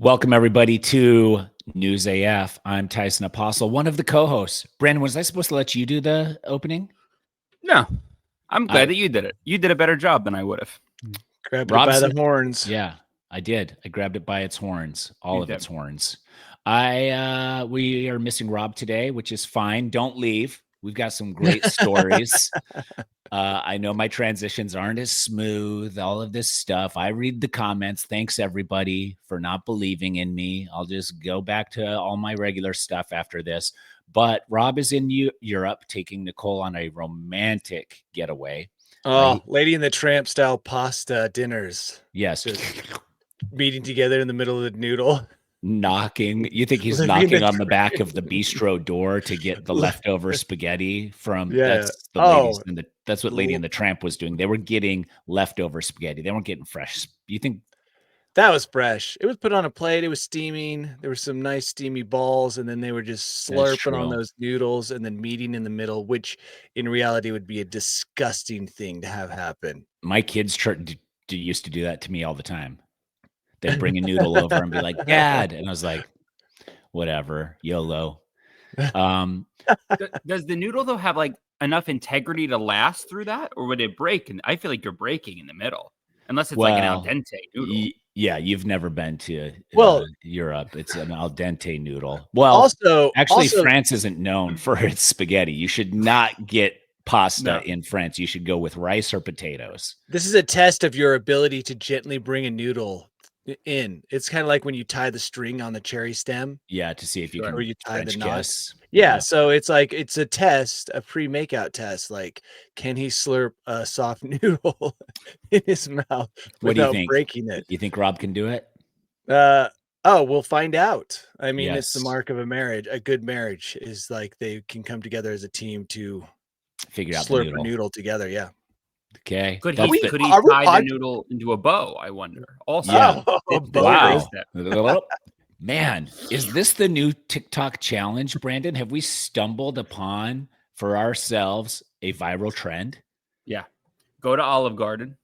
Welcome, everybody, to News AF. I'm Tyson Apostol, one of the co-hosts. Brandon, was I supposed to let you do the opening? No, I'm glad that you did it. You did a better job than I would have. Grabbed it by the horns. Yeah, I did. I grabbed it by its horns, all of its horns. We are missing Rob today, which is fine. Don't leave. We've got some great stories. I know my transitions aren't as smooth, all of this stuff. I read the comments. Thanks, everybody, for not believing in me. I'll just go back to all my regular stuff after this. But Rob is in Europe taking Nicole on a romantic getaway. Oh, right? Lady in the Tramp style pasta dinners. Yes. Just meeting together in the middle of the noodle. Knocking. You think he's knocking on the back of the bistro door to get the leftover spaghetti from that's the ladies and that's what Lady and the Tramp was doing. They were getting leftover spaghetti. They weren't getting fresh. You think that was fresh? It was put on a plate. It was steaming. There were some nice steamy balls, and then they were just slurping on those noodles and then meeting in the middle, which in reality would be a disgusting thing to have happen. My kids used to do that to me all the time. They'd bring a noodle over and be like, Dad. And I was like, whatever, YOLO. Does the noodle, though, have like enough integrity to last through that? Or would it break? And I feel like you're breaking in the middle, unless it's like an al dente noodle. Yeah, you've never been to Europe. It's an al dente noodle. Well, also, France isn't known for its spaghetti. You should not get pasta in France. You should go with rice or potatoes. This is a test of your ability to gently bring a noodle in. It's kind of like when you tie the string on the cherry stem. Yeah, to see if you can. Or you tie French the knots. Yeah, so it's like it's a test, a pre-makeout test. Like, can he slurp a soft noodle in his mouth without breaking it? You think Rob can do it? We'll find out. I mean, it's the mark of a marriage. A good marriage is like they can come together as a team to figure out slurp a noodle together. Yeah. Okay. Could he tie the noodle into a bow? I wonder. Also, wow. Man, is this the new TikTok challenge, Brandon? Have we stumbled upon for ourselves a viral trend? Yeah. Go to Olive Garden,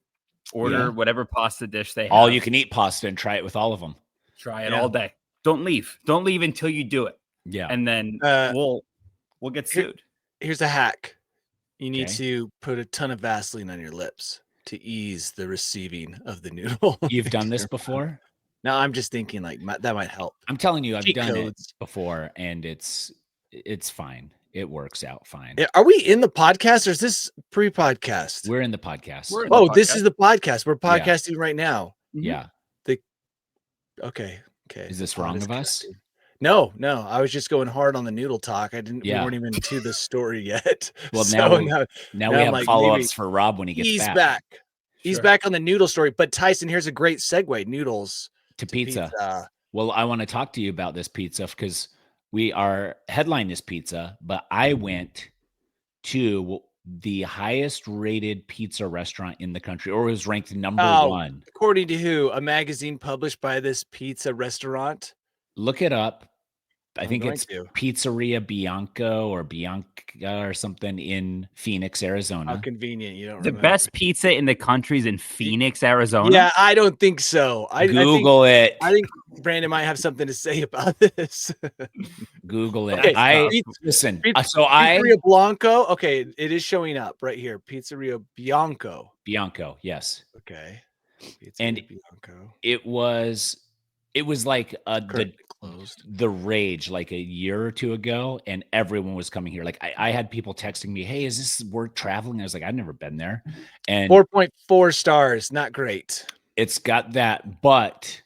order whatever pasta dish they have. All you can eat pasta and try it with all of them. Try it all day. Don't leave. Don't leave until you do it. Yeah. And then we'll get sued. Here's a hack. You need to put a ton of Vaseline on your lips to ease the receiving of the noodle. You've done this before? No, I'm just thinking like that might help. I'm telling you, I've done it before, and it's fine. It works out fine. Are we in the podcast, or is this pre-podcast? We're in the podcast. This is the podcast. We're podcasting right now. Yeah. Okay. Is this wrong of us? No. I was just going hard on the noodle talk. We weren't even to the story yet. Well, now we have follow-ups for Rob when he gets back. He's back on the noodle story. But Tyson, here's a great segue. Noodles to pizza. Well, I want to talk to you about this pizza because we are headline this pizza, but I went to the highest rated pizza restaurant in the country, or was ranked number one. According to who? A magazine published by this pizza restaurant? Look it up. I think it's Pizzeria Bianco or Bianca or something in Phoenix, Arizona. How convenient. You don't remember. The best pizza in the country is in Phoenix, Arizona? Yeah, I don't think so. Google it. I think Brandon might have something to say about this. Google it. Okay, listen. Pizzeria Blanco. Okay, it is showing up right here. Pizzeria Bianco. Bianco, yes. Okay. Pizzeria Bianco. It was like the rage like a year or two ago, and everyone was coming here. Like I had people texting me, "Hey, is this worth traveling?" I was like, "I've never been there." And 4.4 stars, not great. It's got that, but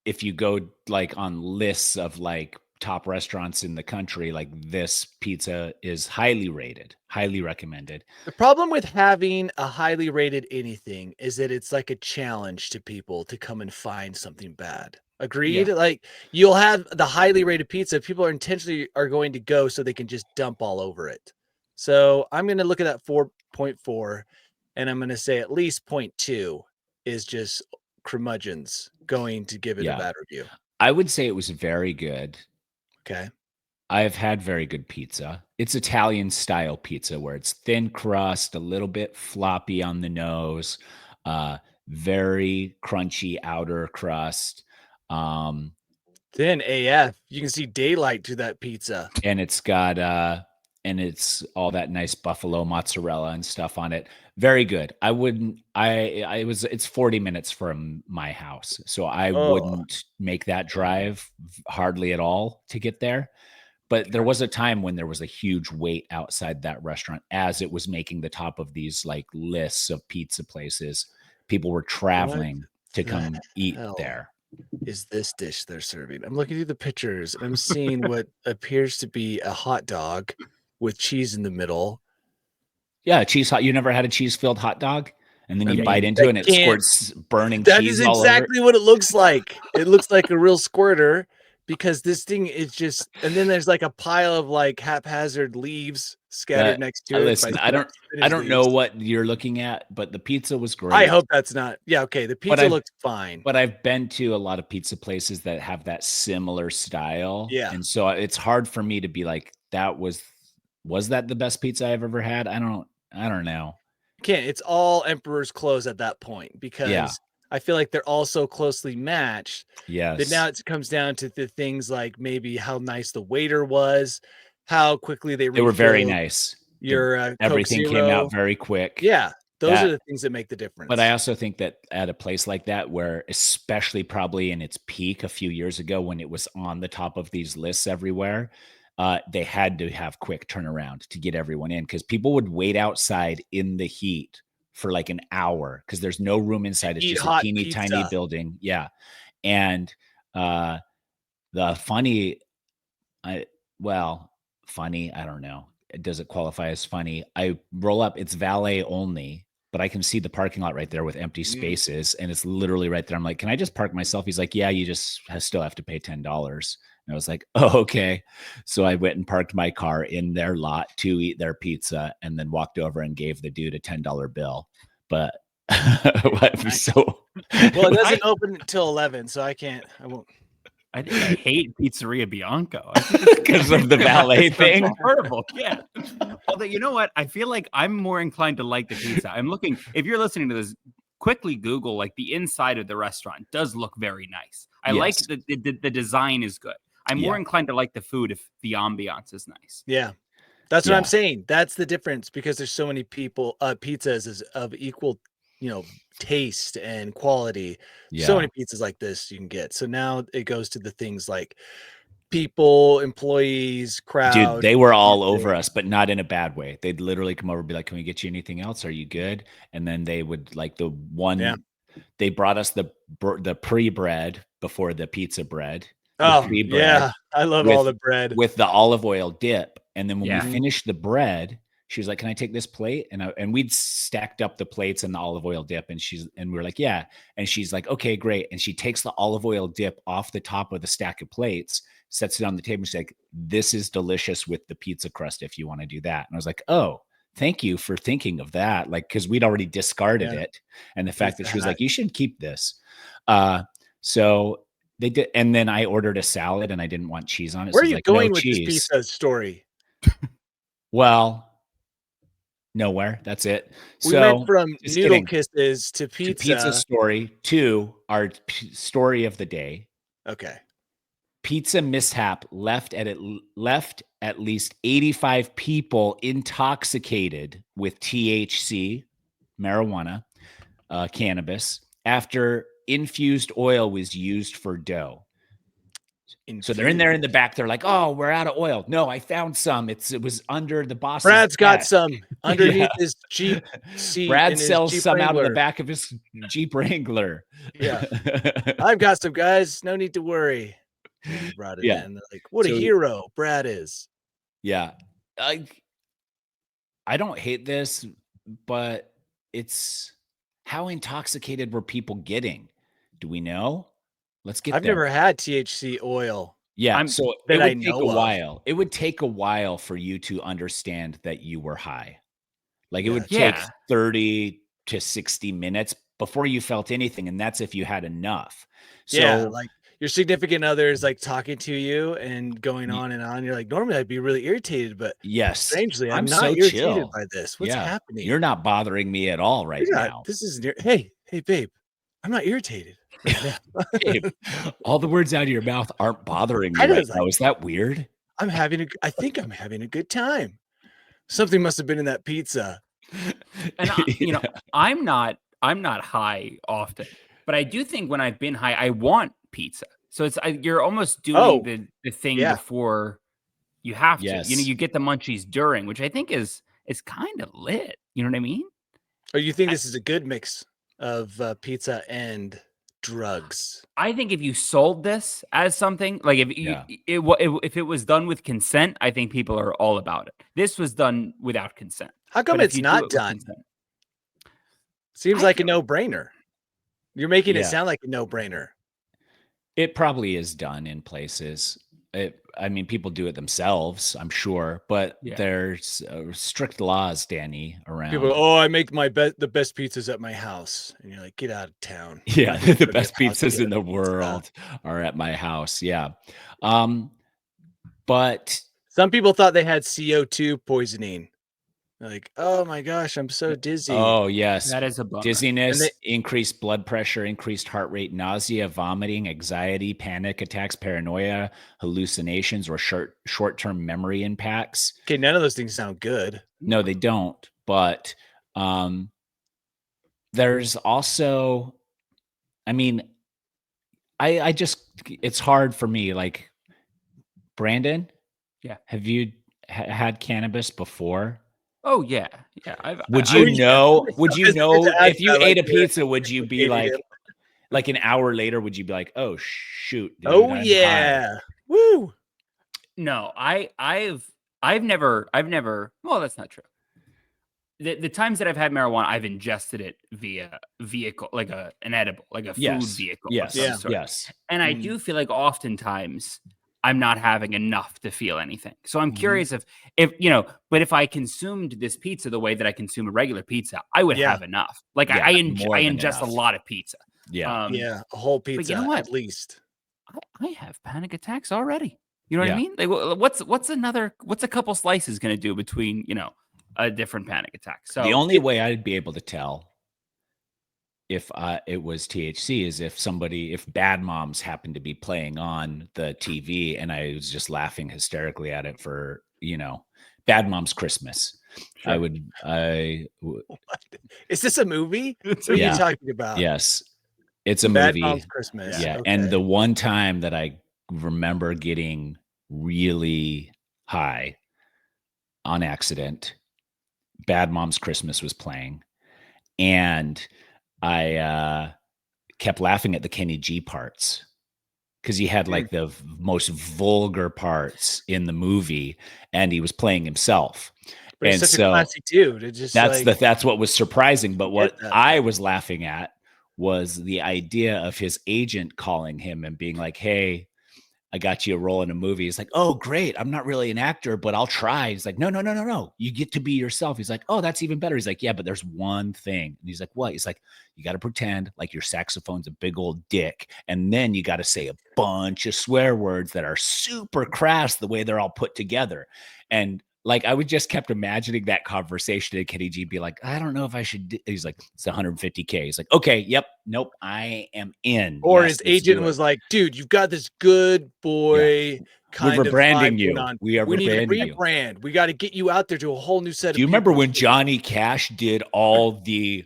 if you go like on lists of like top restaurants in the country, like this pizza is highly rated, highly recommended. The problem with having a highly rated anything is that it's like a challenge to people to come and find something bad. Agreed? Yeah. Like you'll have the highly rated pizza. People are intentionally going to go so they can just dump all over it. So I'm going to look at that 4.4 and I'm going to say at least 0.2 is just curmudgeons going to give it a bad review. I would say it was very good. Okay. I've had very good pizza. It's Italian style pizza where it's thin crust, a little bit floppy on the nose, very crunchy outer crust. Thin AF. You can see daylight to that pizza. And it's got and it's all that nice buffalo mozzarella and stuff on it. Very good. It's 40 minutes from my house. So I wouldn't make that drive hardly at all to get there. But there was a time when there was a huge wait outside that restaurant as it was making the top of these like lists of pizza places. People were traveling to come eat there. Is this dish they're serving? I'm looking through the pictures and I'm seeing what appears to be a hot dog with cheese in the middle. Yeah, cheese hot. You never had a cheese-filled hot dog? And then you bite into it and it squirts burning cheese all over it? That is exactly what it looks like. It looks like a real squirter because this thing is just, and then there's like a pile of like haphazard leaves scattered next to it. Listen, I don't know what you're looking at, but the pizza was great. I hope that's not. Yeah, okay. The pizza looks fine. But I've been to a lot of pizza places that have that similar style. Yeah. And so it's hard for me to be like, was that the best pizza I've ever had? I don't know. Can't. It's all Emperor's clothes at that point because I feel like they're all so closely matched. Yes. That now it comes down to the things like maybe how nice the waiter was, how quickly they were very nice. Everything came out very quick. Yeah. Those are the things that make the difference. But I also think that at a place like that, where especially probably in its peak a few years ago when it was on the top of these lists everywhere, they had to have quick turnaround to get everyone in because people would wait outside in the heat for like an hour because there's no room inside. It's just a teeny tiny building. Yeah. And the funny, I don't know. Does it qualify as funny? I roll up, it's valet only, but I can see the parking lot right there with empty spaces. And it's literally right there. I'm like, can I just park myself? He's like, yeah, you just still have to pay $10. And I was like, oh, okay. So I went and parked my car in their lot to eat their pizza and then walked over and gave the dude a $10 bill. But so well, it doesn't open until 11, so I won't. I think I hate Pizzeria Bianco because of the valet thing. Horrible. Yeah. Although, you know what? I feel like I'm more inclined to like the pizza. I'm looking, if you're listening to this, quickly Google like the inside of the restaurant does look very nice. I like the design is good. I'm more inclined to like the food if the ambiance is nice. Yeah. That's what I'm saying. That's the difference because there's so many pizzas is of equal, taste and quality. Yeah. So many pizzas like this you can get. So now it goes to the things like people, employees, crowd. Dude, they were all over us, but not in a bad way. They'd literally come over and be like, can we get you anything else? Are you good? And then they would like they brought us the pre-bread before the pizza bread. Oh, yeah. I love all the bread. With the olive oil dip. And then when we finished the bread, she was like, can I take this plate? And we'd stacked up the plates and the olive oil dip. And we were like, yeah. And she's like, okay, great. And she takes the olive oil dip off the top of the stack of plates, sets it on the table. She's like, this is delicious with the pizza crust if you want to do that. And I was like, oh, thank you for thinking of that. Like, because we'd already discarded it. And the fact that she was like, you should keep this. So they did. And then I ordered a salad and I didn't want cheese on it. Where are you going with this pizza story? Well, nowhere. That's it. We went from noodle kisses to pizza story to our story of the day. Okay. Pizza mishap left at least 85 people intoxicated with THC, marijuana, cannabis, after infused oil was used for dough. So they're in there in the back. They're like, "Oh, we're out of oil." No, I found some. It was under the boss's Brad's got some underneath his Jeep seat. Brad sells some out of the back of his Jeep Wrangler. Yeah, I've got some, guys. No need to worry. He brought it in. They're like, what a hero Brad is. Yeah, I don't hate this, but it's how intoxicated were people getting? Do we know? Let's get. I've never had THC oil. Yeah, so it would take a while. It would take a while for you to understand that you were high. Like it would take 30 to 60 minutes before you felt anything, and that's if you had enough. So like your significant other is like talking to you and going on and on. You're like, normally I'd be really irritated, but strangely, I'm not so irritated by this. What's happening? You're not bothering me at all right now. This is hey, babe. I'm not irritated. Gabe, all the words out of your mouth aren't bothering I you right was now. Is that weird? I think I'm having a good time. Something must have been in that pizza. And I'm not high often, but I do think when I've been high, I want pizza. So you're almost doing the thing before you have to. Yes. You get the munchies during, which I think is kind of lit. You know what I mean? Or you think this is a good mix of pizza and drugs? I think if you sold this as something like if it was done with consent, I think people are all about it. This was done without consent. How come it's not done? Seems like a no-brainer. You're making it sound like a no-brainer. It probably is done in places. I mean, people do it themselves, I'm sure, but there's strict laws, Danny, around. People, I make the best pizzas at my house, and you're like, get out of town. Yeah, the best pizzas in the world are at my house. Yeah, but some people thought they had CO2 poisoning. Like, oh my gosh, I'm so dizzy. Oh yes, that is a bummer. Dizziness, increased blood pressure, increased heart rate, nausea, vomiting, anxiety, panic attacks, paranoia, hallucinations, or short-term memory impacts. Okay, none of those things sound good. No, they don't. But there's also, I mean, I just, it's hard for me. Like, Brandon, have you had cannabis before? Oh yeah. Would you know if you ate a pizza, would you be like an hour later, would you be like, oh shoot, dude, oh yeah, woo? No, I've never, well, that's not true. The times that I've had marijuana, I've ingested it via vehicle, like an edible, like a food vehicle. Yes. And I do feel like oftentimes I'm not having enough to feel anything. So I'm curious if but if I consumed this pizza the way that I consume a regular pizza, I would have enough. Like I ingest a lot of pizza. Yeah. A whole pizza. But you know what? At least I have panic attacks already. You know what I mean? Like what's a couple slices going to do between, a different panic attack? So the only way I'd be able to tell if it was THC is if Bad Moms happened to be playing on the TV and I was just laughing hysterically at it for, Bad Moms Christmas. Sure. Is this a movie? What are you talking about? Yes, it's a Bad movie. Moms Christmas. Yeah. Okay. And the one time that I remember getting really high on accident, Bad Moms Christmas was playing. And I kept laughing at the Kenny G parts because he had like the most vulgar parts in the movie, and he was playing himself. But and such a classy dude. It just that's what was surprising. But what I was laughing at was the idea of his agent calling him and being like, "Hey, I got you a role in a movie." He's like, "Oh, great. I'm not really an actor, but I'll try." He's like, No. You get to be yourself. He's like, "Oh, that's even better." He's like, "Yeah, but there's one thing." And he's like, "What?" He's like, "You got to pretend like your saxophone's a big old dick. And then you got to say a bunch of swear words that are super crass the way they're all put together." And like, I would just kept imagining that conversation, and Kenny G be like, "I don't know if I should." He's like, "It's $150K. He's like, "Okay, yep, nope, I am in." Or his agent was like, "Dude, you've got this good boy kind we're of rebranding you. On. We need to rebrand. We got to get you out there to a whole new set of Do you remember when Johnny Cash did all the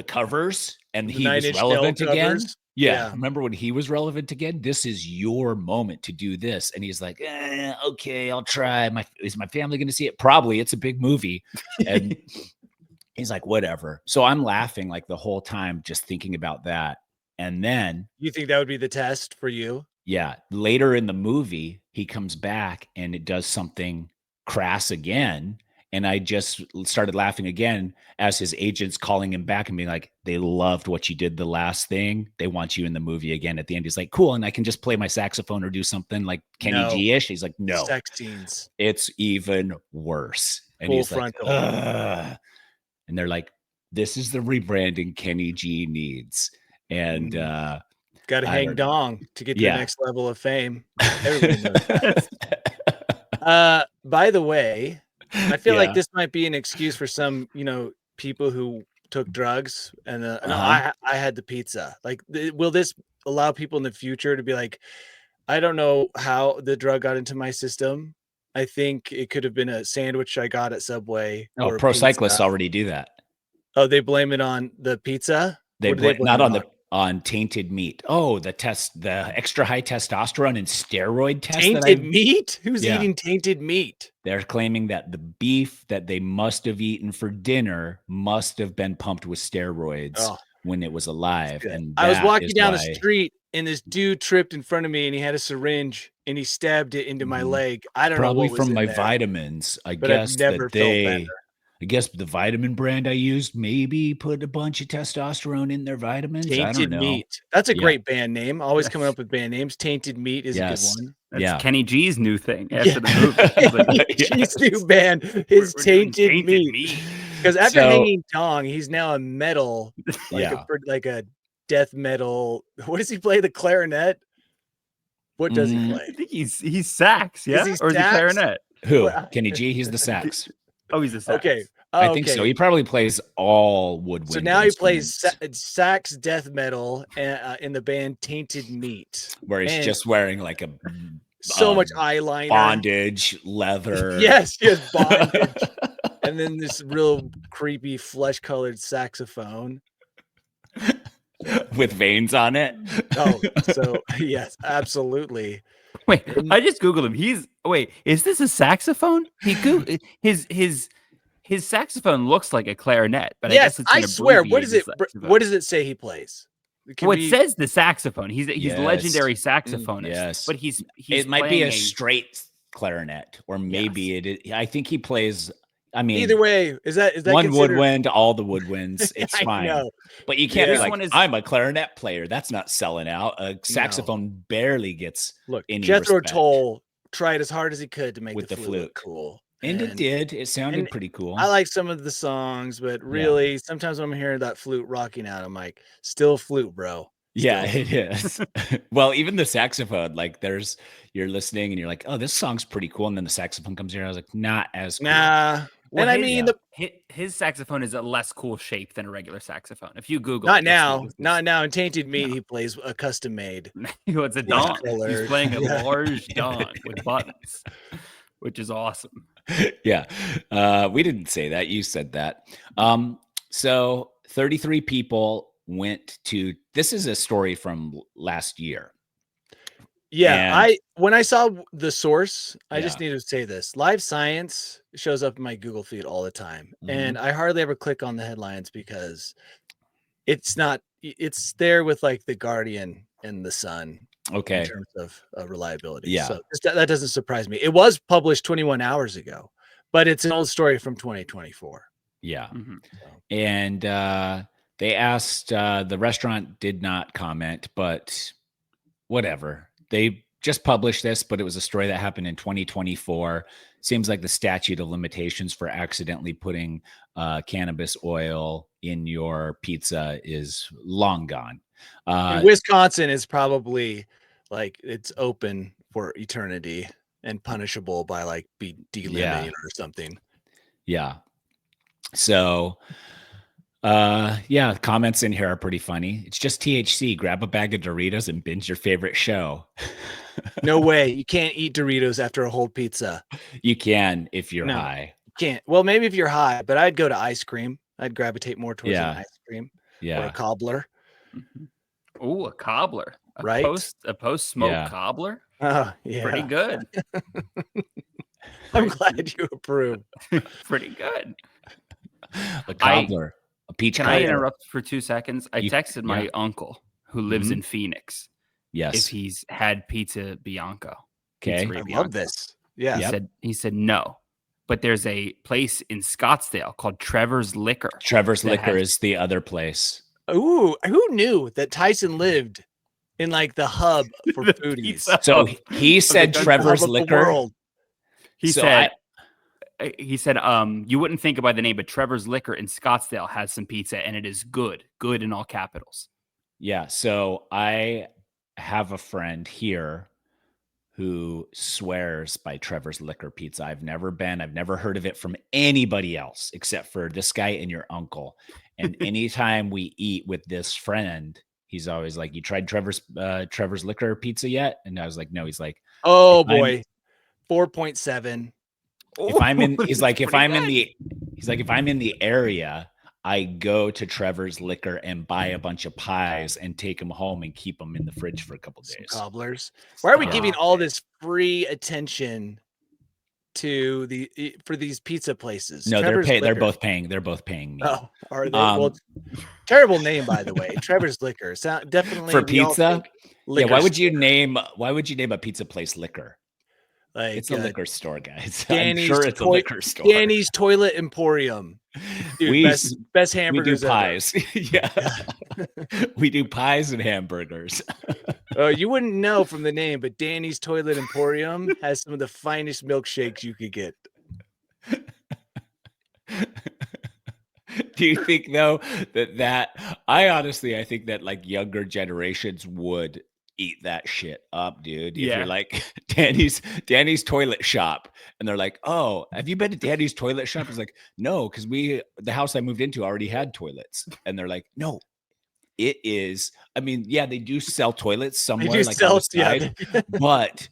covers and he was relevant again? Yeah. Remember when he was relevant again? This is your moment to do this. And he's like, okay, I'll try. Is my family going to see it? Probably. It's a big movie. And he's like, whatever. So I'm laughing like the whole time, just thinking about that. And then you think that would be the test for you? Yeah. Later in the movie, he comes back and it does something crass again. And I just started laughing again as his agent's calling him back and being like, "They loved what you did the last thing. They want you in the movie again." At the end, he's like, "Cool. And I can just play my saxophone or do something like Kenny G-ish." He's like, "No, sex scenes. It's even worse." And full he's frontal. Like, and they're like, "This is the rebranding Kenny G needs." And, got to hang dong to get to the next level of fame. Everybody knows. By the way, I feel like this might be an excuse for some, people who took drugs, and no, I had the pizza. Like, will this allow people in the future to be like, I don't know how the drug got into my system. I think it could have been a sandwich I got at Subway. Oh, or pro pizza. cyclists already do that. Oh, they blame it on the pizza? What do they blame not it on tainted meat. Oh, the extra high testosterone and steroid test. Tainted meat? Who's eating tainted meat? They're claiming that the beef that they must have eaten for dinner must have been pumped with steroids when it was alive. And I was walking down the street and this dude tripped in front of me and he had a syringe and he stabbed it into my leg. I don't know what was from my there, vitamins. but I've never felt better. I guess the vitamin brand I used maybe put a bunch of testosterone in their vitamins. Tainted I don't know. Meat. That's a great band name. Always coming up with band names. Tainted Meat is a good one. That's Kenny G's new thing after the movie. G's new band is Tainted Meat. Because after hanging Tong, he's now a metal, like a death metal. What does he play? The clarinet? What does he play? I think he's sax, yeah? Or is he clarinet? Who? Kenny G? He's the sax. Oh, he's a sax. Okay. I think so. He probably plays all woodwind. So now he plays sax death metal in the band Tainted Meat, where he's just wearing like a much eyeliner, bondage, leather. Yes, bondage, and then this real creepy flesh-colored saxophone with veins on it. Oh, so yes, absolutely. Wait, I just googled him. Is this a saxophone? His saxophone looks like a clarinet, but yes, I guess it's swear. What does it say he plays? It says the saxophone. He's legendary saxophonist. Yes, but he's it might be a straight clarinet, or maybe it is. I think he plays. I mean, either way, is that one woodwind, all the woodwinds? It's fine, know. But you can't be like, I'm a clarinet player. That's not selling out. A saxophone barely gets any Jethro respect. Tull tried as hard as he could to make with the flute cool. And it did. It sounded pretty cool. I like some of the songs, but really, sometimes when I'm hearing that flute rocking out, I'm like, still flute, bro. It is. Well, even the saxophone, like you're listening and you're like, oh, this song's pretty cool. And then the saxophone comes here. I was like, not as cool. Nah. Well, and I mean, his saxophone is a less cool shape than a regular saxophone. If you Google not now. In Tainted Meat, he plays a custom made. It's a Dawn. He's playing a large Dawn with buttons, which is awesome. Yeah. We didn't say that. You said that. So 33 people went to, this is a story from last year. Yeah. When I saw the source, I just need to say this. Live Science shows up in my Google feed all the time. And I hardly ever click on the headlines because it's there with like the Guardian and the Sun. Okay. In terms of reliability. Yeah. So that doesn't surprise me. It was published 21 hours ago, but it's an old story from 2024. Yeah. And they asked, the restaurant did not comment, but whatever. They just published this, but it was a story that happened in 2024. Seems like the statute of limitations for accidentally putting cannabis oil in your pizza is long gone. Wisconsin is probably like it's open for eternity and punishable by like be delimited or something. Yeah. So comments in here are pretty funny. It's just THC. Grab a bag of Doritos and binge your favorite show. No way. You can't eat Doritos after a whole pizza. You can if you're high. You can't. Well, maybe if you're high, but I'd go to ice cream. I'd gravitate more towards an ice cream. Yeah. Or a cobbler. Oh, a cobbler. Right? A post-smoke cobbler? Oh, yeah. Pretty good. I'm glad you approve. Pretty good. A cobbler. A peach cobbler. Can I interrupt for 2 seconds? I texted my uncle who lives in Phoenix. Yes. If he's had pizza Bianco. Okay. I love this. Yeah. He said no. But there's a place in Scottsdale called Trevor's Liquor. Trevor's Liquor is the other place. Ooh, who knew that Tyson lived in like the hub for foodies? So he said Trevor's Liquor. He said you wouldn't think it by the name, but Trevor's Liquor in Scottsdale has some pizza and it is good in all capitals. Yeah. So I have a friend here who swears by Trevor's Liquor Pizza. I've never heard of it from anybody else except for this guy and your uncle. And anytime we eat with this friend, he's always like, "You tried Trevor's Liquor Pizza yet?" And I was like, "No." He's like, "Oh boy, 4.7." If I'm in, if I'm in the area, I go to Trevor's Liquor and buy a bunch of pies and take them home and keep them in the fridge for a couple days. Some cobblers. Why are we giving all this free attention to for these pizza places? No, they're both paying me. Oh, are they? Well, terrible name, by the way. Trevor's Liquor. Sound definitely for pizza. Yeah, why would you store. name a pizza place Liquor? Like, it's a liquor store, guys. Danny's I'm sure it's a liquor store. Danny's Toilet Emporium. Dude, best hamburgers. We do pies. Yeah. We do pies and hamburgers. You wouldn't know from the name, but Danny's Toilet Emporium has some of the finest milkshakes you could get. Do you think though that I think that like younger generations would eat that shit up, dude? If you're like Danny's Toilet Shop and they're like, "Oh, have you been to Danny's Toilet Shop?" It's like, "No, because the house I moved into already had toilets." And they're like, "No, it is." I mean, yeah, they do sell toilets somewhere like on the side, but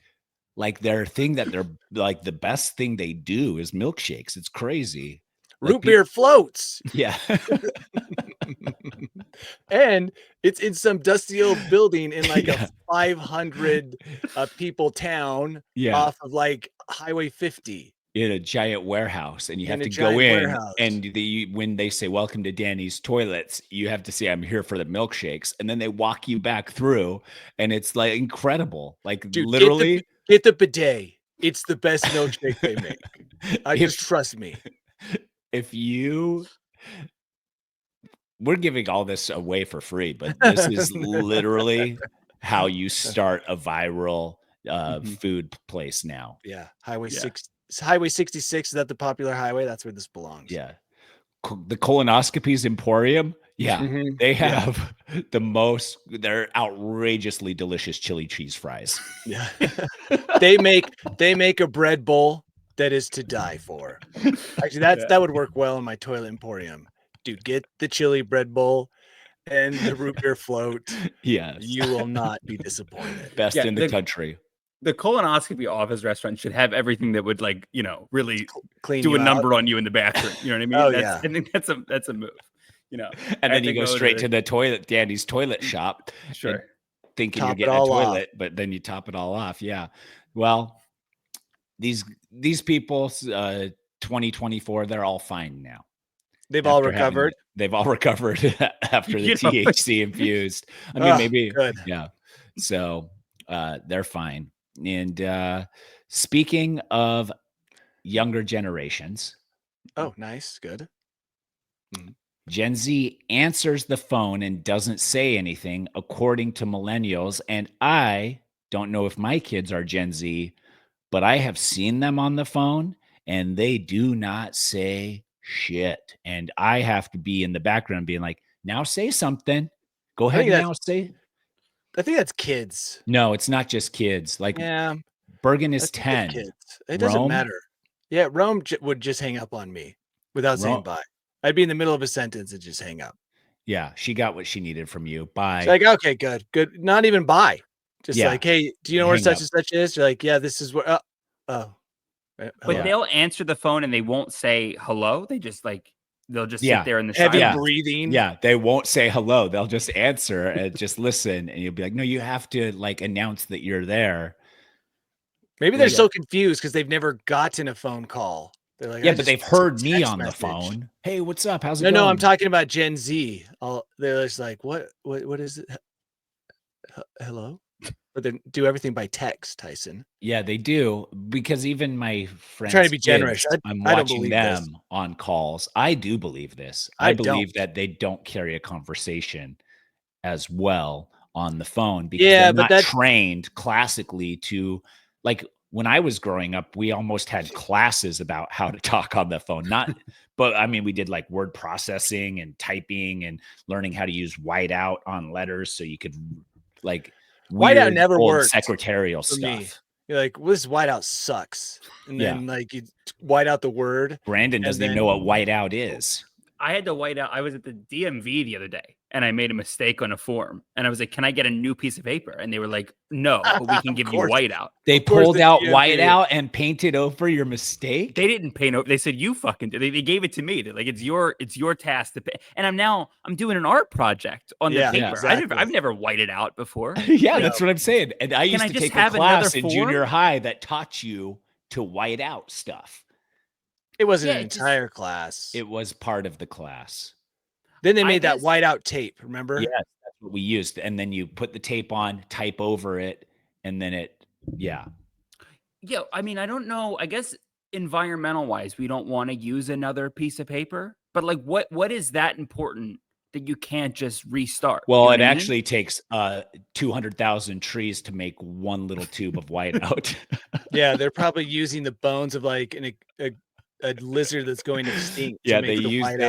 like their thing that they're like the best thing they do is milkshakes. It's crazy. Root beer floats. Yeah. And it's in some dusty old building in like a 500 people town off of like Highway 50. In a giant warehouse, and you have to go in and when they say welcome to Danny's Toilets, you have to say I'm here for the milkshakes, and then they walk you back through, and it's like incredible. Like, dude, literally get the bidet. It's the best milkshake they make. Just trust me. We're giving all this away for free, but this is literally how you start a viral food place now. Yeah. Highway 66. Is that the popular highway? That's where this belongs. Yeah. The Colonoscopies Emporium. Yeah. They have they're outrageously delicious chili cheese fries. Yeah. They make a bread bowl that is to die for. Actually, that would work well in my Toilet Emporium. Dude, get the chili bread bowl and the root beer float. Yes. You will not be disappointed. Best in the country. The colonoscopy office restaurant should have everything that would like, really clean do a number out on you in the bathroom. You know what I mean? I think that's a move. And then you go straight to the toilet, Danny's Toilet Shop. Sure. Thinking you're getting a toilet, but then you top it all off. Yeah. Well, these people, 2024, they're all fine now. They've all recovered. They've all recovered after the THC infused. I mean, maybe. Good. Yeah. So they're fine. And speaking of younger generations. Oh, nice. Good. Gen Z answers the phone and doesn't say anything, according to millennials. And I don't know if my kids are Gen Z, but I have seen them on the phone and they do not say shit. And I have to be in the background being like, now say something. Go ahead now, say. I think that's kids. No, it's not just kids. Like, Bergen is 10. Kids. It doesn't matter. Yeah, Rome would just hang up on me without saying bye. I'd be in the middle of a sentence and just hang up. Yeah, she got what she needed from you. Bye. She's like, okay, good. Not even bye. Just like, hey, do you know where such and such is? You're like, yeah, this is where. But they'll answer the phone and they won't say hello. They just they'll just sit there in the heavy breathing. Yeah, they won't say hello. They'll just answer and just listen. And you'll be like, no, you have to announce that you're there. Maybe they're so confused because they've never gotten a phone call. They're like, but they've heard me on the phone. Hey, what's up? How's it going? No, I'm talking about Gen Z. They're just like, what is it? Hello? But they do everything by text, Tyson. Yeah, they do. Because even my friends, trying to be generous. I'm watching them on calls. I do believe this. I believe that they don't carry a conversation as well on the phone because they're not trained classically to when I was growing up, we almost had classes about how to talk on the phone. But I mean, we did word processing and typing and learning how to use whiteout on letters so you could whiteout never worked secretarial for stuff. Me. You're like, well, this whiteout sucks. And then like you white out the word. Brandon doesn't even know what whiteout is. I had to white out. I was at the DMV the other day and I made a mistake on a form. And I was like, can I get a new piece of paper? And they were like, no, but we can give you whiteout. They pulled out whiteout and painted over your mistake? They didn't paint over. They said, you fucking did. They gave it to me. They're like, it's your task to pay. And I'm doing an art project on the paper. Exactly. I've never whited out before. That's what I'm saying. And I used to take a class in junior high that taught you to white out stuff. It wasn't an entire class. It was part of the class. Then they made that whiteout tape, remember? Yes, that's what we used. And then you put the tape on, type over it, and then Yeah, I mean, I don't know. I guess environmental-wise, we don't want to use another piece of paper. But like, what is that important that you can't just restart? Well, it actually takes 200,000 trees to make one little tube of whiteout. Yeah, they're probably using the bones of like a lizard that's going extinct. Yeah, they used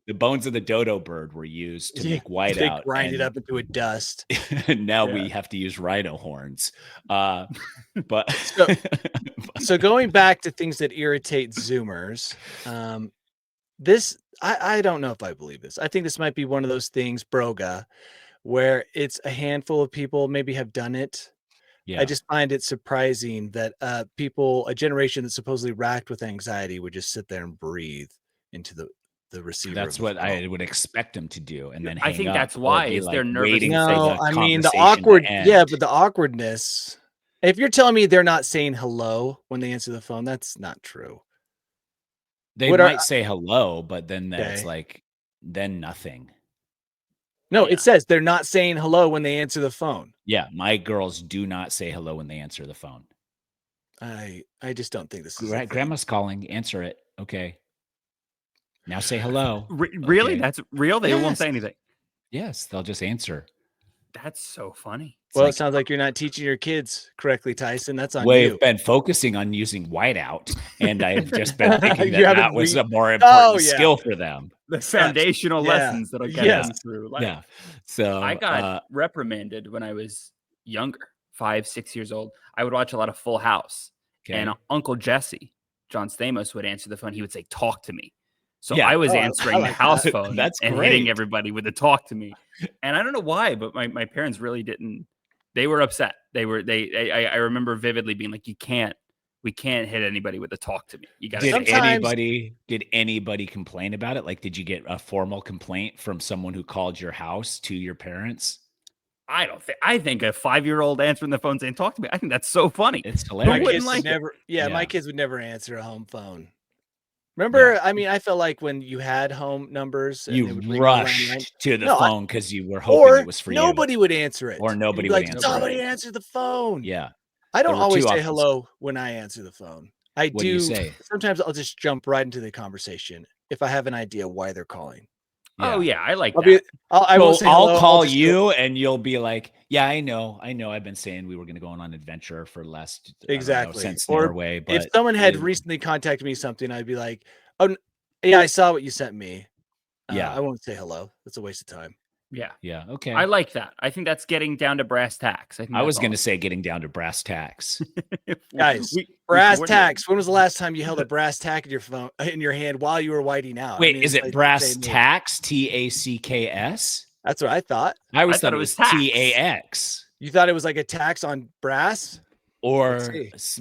the bones of the dodo bird were used to make whiteout. They grind it up into a dust. And now we have to use rhino horns. But so going back to things that irritate Zoomers, this I don't know if I believe this. I think this might be one of those things, Broga, where it's a handful of people maybe have done it. I just find it surprising that a generation that supposedly racked with anxiety would just sit there and breathe into the receiver. That's what I would expect them to do. And then I think that's why is they're nervous. No, I mean the awkward. Yeah, but the awkwardness. If you're telling me they're not saying hello when they answer the phone, that's not true. They might say hello, but then that's then nothing. No, it says they're not saying hello when they answer the phone. Yeah, my girls do not say hello when they answer the phone. I just don't think this is Grandma's calling. Answer it. Okay. Now say hello. Really? Okay. That's real? They won't say anything. Yes, they'll just answer. That's so funny. Well, it sounds like you're not teaching your kids correctly, Tyson. That's on you. We've been focusing on using whiteout, and I've just been thinking that was a more important skill for them. The foundational lessons that'll get them through life. Yeah. So I got reprimanded when I was younger, 5, 6 years old. I would watch a lot of Full House, and Uncle Jesse, John Stamos, would answer the phone. He would say, "Talk to me." So I was answering the house phone and hitting everybody with the "talk to me." And I don't know why, but my parents really didn't. They were upset. I remember vividly being like, we can't hit anybody with the "talk to me." You got to. Did anybody complain about it? Like, did you get a formal complaint from someone who called your house to your parents? I think a 5-year-old answering the phone saying "talk to me." I think that's so funny. It's hilarious. My kids would never answer a home phone. Remember, I mean, I felt like when you had home numbers, you rushed to the phone because you were hoping it was for you. Nobody would answer it. Or nobody would answer it. Somebody answer the phone. Yeah. I don't always say hello when I answer the phone. What do you say? Sometimes I'll just jump right into the conversation if I have an idea why they're calling. Yeah. Oh yeah, I like that. I'll call you and you'll be like, "Yeah, I know. I've been saying we were going to go on an adventure for last since Norway." But if someone had recently contacted me something, I'd be like, "Oh, yeah, I saw what you sent me." I won't say hello. That's a waste of time. Yeah. Okay. I like that. I think that's getting down to brass tacks. I was going to say getting down to brass tacks. Guys, brass tacks. When was the last time you held a brass tack in your phone in your hand while you were whiting out? Wait, is it brass tacks? TACKS? That's what I thought. I always thought it was TAX. You thought it was like a tax on brass? Or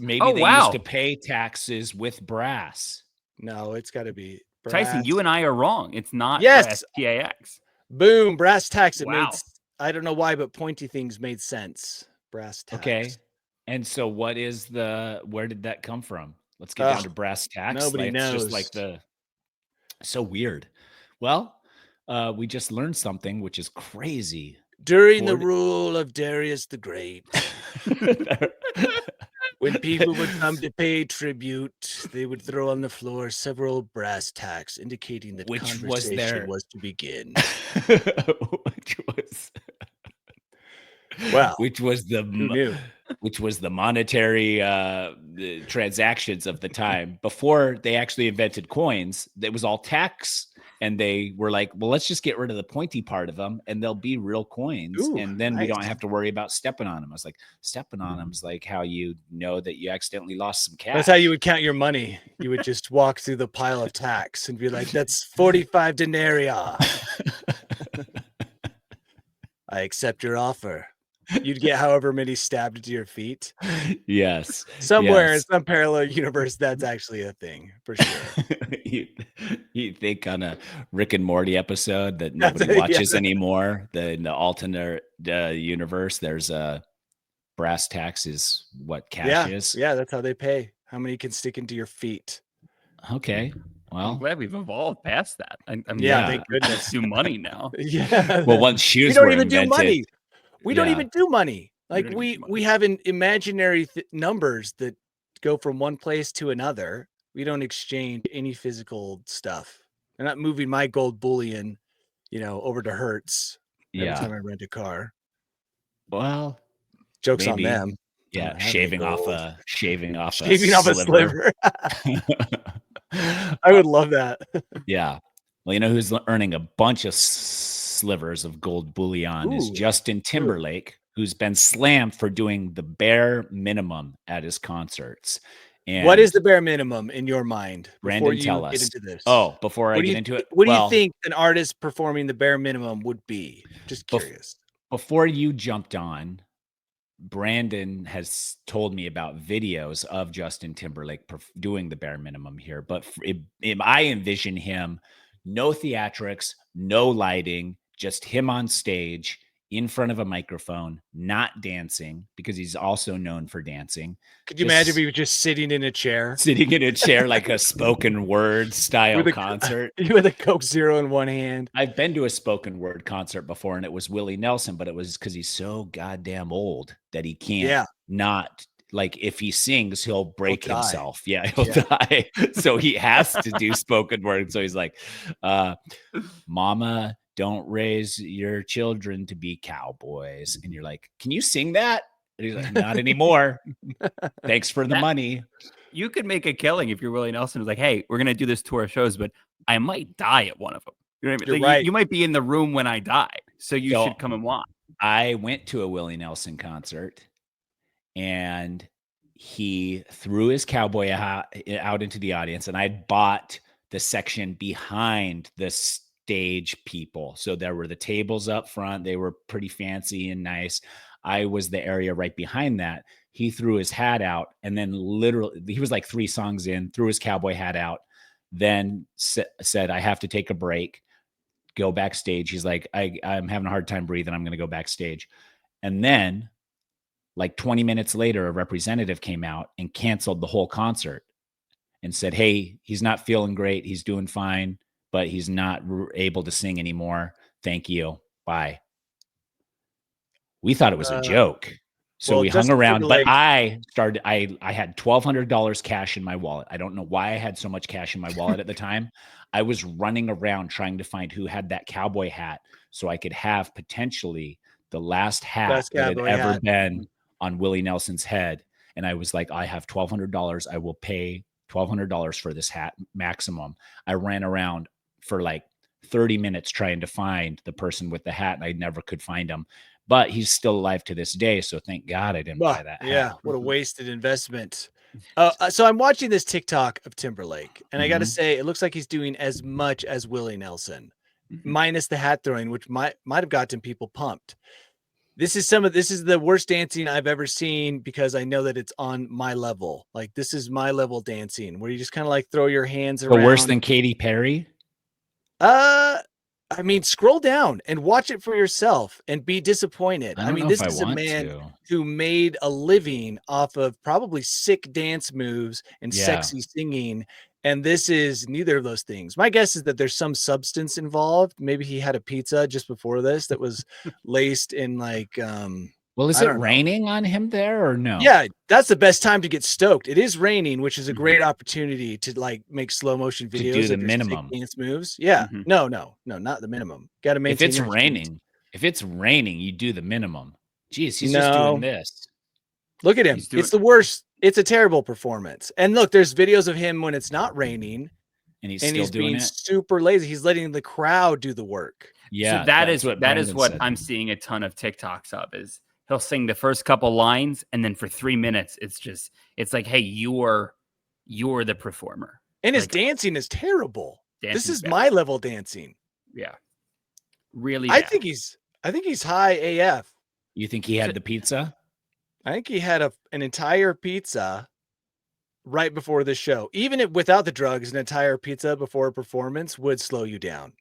maybe they used to pay taxes with brass. No, it's got to be brass. Tyson, you and I are wrong. It's not brass TAX. Boom, brass tacks. It made, I don't know why, but pointy things made sense. Brass tacks. Okay. And so where did that come from? Let's get down to brass tacks. Nobody knows. Just like so weird. Well, we just learned something, which is crazy. During the rule of Darius the Great, when people would come to pay tribute, they would throw on the floor several brass tacks, indicating that conversation was to begin. Which was the monetary the transactions of the time before they actually invented coins. It was all tax And they were like, well, let's just get rid of the pointy part of them and they'll be real coins. Ooh, and then we don't nice. have to worry about stepping on them. I was like, stepping on them is like how you know that you accidentally lost some cash. That's how you would count your money. You would just walk through the pile of tacks and be like, that's 45 denarii. I accept your offer. You'd get however many stabbed into your feet. Yes. Somewhere yes. in some parallel universe, that's actually a thing for sure. you think on a Rick and Morty episode that nobody watches anymore, in the alternate universe, there's a brass tacks is what cash is. Yeah, that's how they pay. How many can stick into your feet? Okay. Well, I'm glad we've evolved past that. I'm thank goodness. Do money now. Yeah. Well, once shoes we don't were even invented, do money. We don't Yeah. even do money. Like we have imaginary numbers that go from one place to another. We don't exchange any physical stuff. I'm not moving my gold bullion, over to Hertz every time I rent a car. Well, joke's maybe. on them. Yeah, shaving off a sliver. I would love that. Yeah. Well, you know who's earning a bunch of slivers of gold bullion is Justin Timberlake, who's been slammed for doing the bare minimum at his concerts. And what is the bare minimum in your mind? Brandon, tell us. Get into this. Oh, before I get into it, what do you think an artist performing the bare minimum would be? Just curious. Before you jumped on, Brandon has told me about videos of Justin Timberlake doing the bare minimum here, but I envision him, no theatrics, no lighting, just him on stage in front of a microphone, not dancing, because he's also known for dancing. Could you imagine if he was just sitting in a chair? Sitting in a chair like a spoken word style concert. With a Coke Zero in one hand. I've been to a spoken word concert before, and it was Willie Nelson, but it was because he's so goddamn old that he can't not, like, if he sings, he'll break himself. Yeah, he'll die. So he has to do spoken word. So he's like, mama, don't raise your children to be cowboys. And you're like, can you sing that? And he's like, not anymore. Thanks for the money. You could make a killing if you're Willie Nelson. It's like, hey, we're going to do this tour of shows, but I might die at one of them. You know what I mean? You're right. You might be in the room when I die. So you should come and watch. I went to a Willie Nelson concert and he threw his cowboy hat out into the audience, and I bought the section behind the stage people. So there were the tables up front. They were pretty fancy and nice. I was the area right behind that. He threw his hat out, and then literally he was like 3 songs in, threw his cowboy hat out, then said, I have to take a break, go backstage. He's like, I'm having a hard time breathing. I'm going to go backstage. And then like 20 minutes later, a representative came out and canceled the whole concert and said, hey, he's not feeling great. He's doing fine, but he's not able to sing anymore. Thank you. Bye. We thought it was a joke. So we hung around, but I had $1,200 cash in my wallet. I don't know why I had so much cash in my wallet at the time. I was running around trying to find who had that cowboy hat so I could have potentially the last hat that had ever been on Willie Nelson's head. And I was like, I have $1,200. I will pay $1,200 for this hat maximum. I ran around for like 30 minutes trying to find the person with the hat, and I never could find him. But he's still alive to this day, so thank God I didn't buy that hat. Yeah, what a wasted investment. So I'm watching this TikTok of Timberlake, and I got to say, it looks like he's doing as much as Willie Nelson, minus the hat throwing, which might have gotten people pumped. This is the worst dancing I've ever seen, because I know that it's on my level. Like, this is my level dancing, where you just kind of like throw your hands around. But worse than Katy Perry? I mean, scroll down and watch it for yourself and be disappointed. I mean, this is a man who made a living off of probably sick dance moves and sexy singing. And this is neither of those things. My guess is that there's some substance involved. Maybe he had a pizza just before this that was laced in like, well, is it raining on him there or no? Yeah, that's the best time to get stoked. It is raining, which is a great opportunity to like make slow motion videos. To do the minimum dance moves. Yeah, no, not the minimum. Got to maintain. If it's raining, you do the minimum. Jeez, he's just doing this. Look at him. It's the worst. It's a terrible performance. And look, there's videos of him when it's not raining, and he's still doing being it. super lazy. He's letting the crowd do the work. So Yeah, that is Brandon what said. I'm seeing a ton of TikToks of. Is he'll sing the first couple lines, and then for 3 minutes, it's like, hey, you're the performer, and his like, dancing is terrible. This is bad. my level dancing. Yeah, really. I Bad. think he's high AF. You think he had the pizza? I think he had an entire pizza right before the show. Even without the drugs, an entire pizza before a performance would slow you down.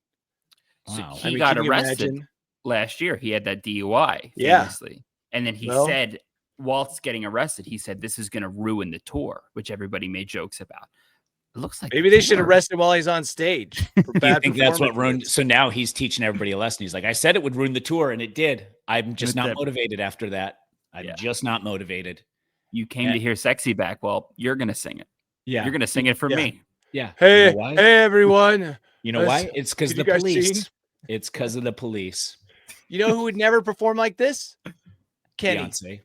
So Wow. he got arrested last year. He had that DUI famously. And then he said, whilst getting arrested, he said, this is going to ruin the tour, which everybody made jokes about. It looks like maybe they should arrest him while he's on stage. For Do you bad think that's what ruined? So now he's teaching everybody a lesson. He's like, I said it would ruin the tour, and it did. I'm just not motivated after that. I'm just not motivated. You came to hear Sexy Back. Well, you're going to sing it. Yeah. You're going to sing it for me. Yeah. Hey, you know why? hey, everyone. You know why? It's because the police. It's because of the police. You know who would never perform like this? Kenny. Beyonce.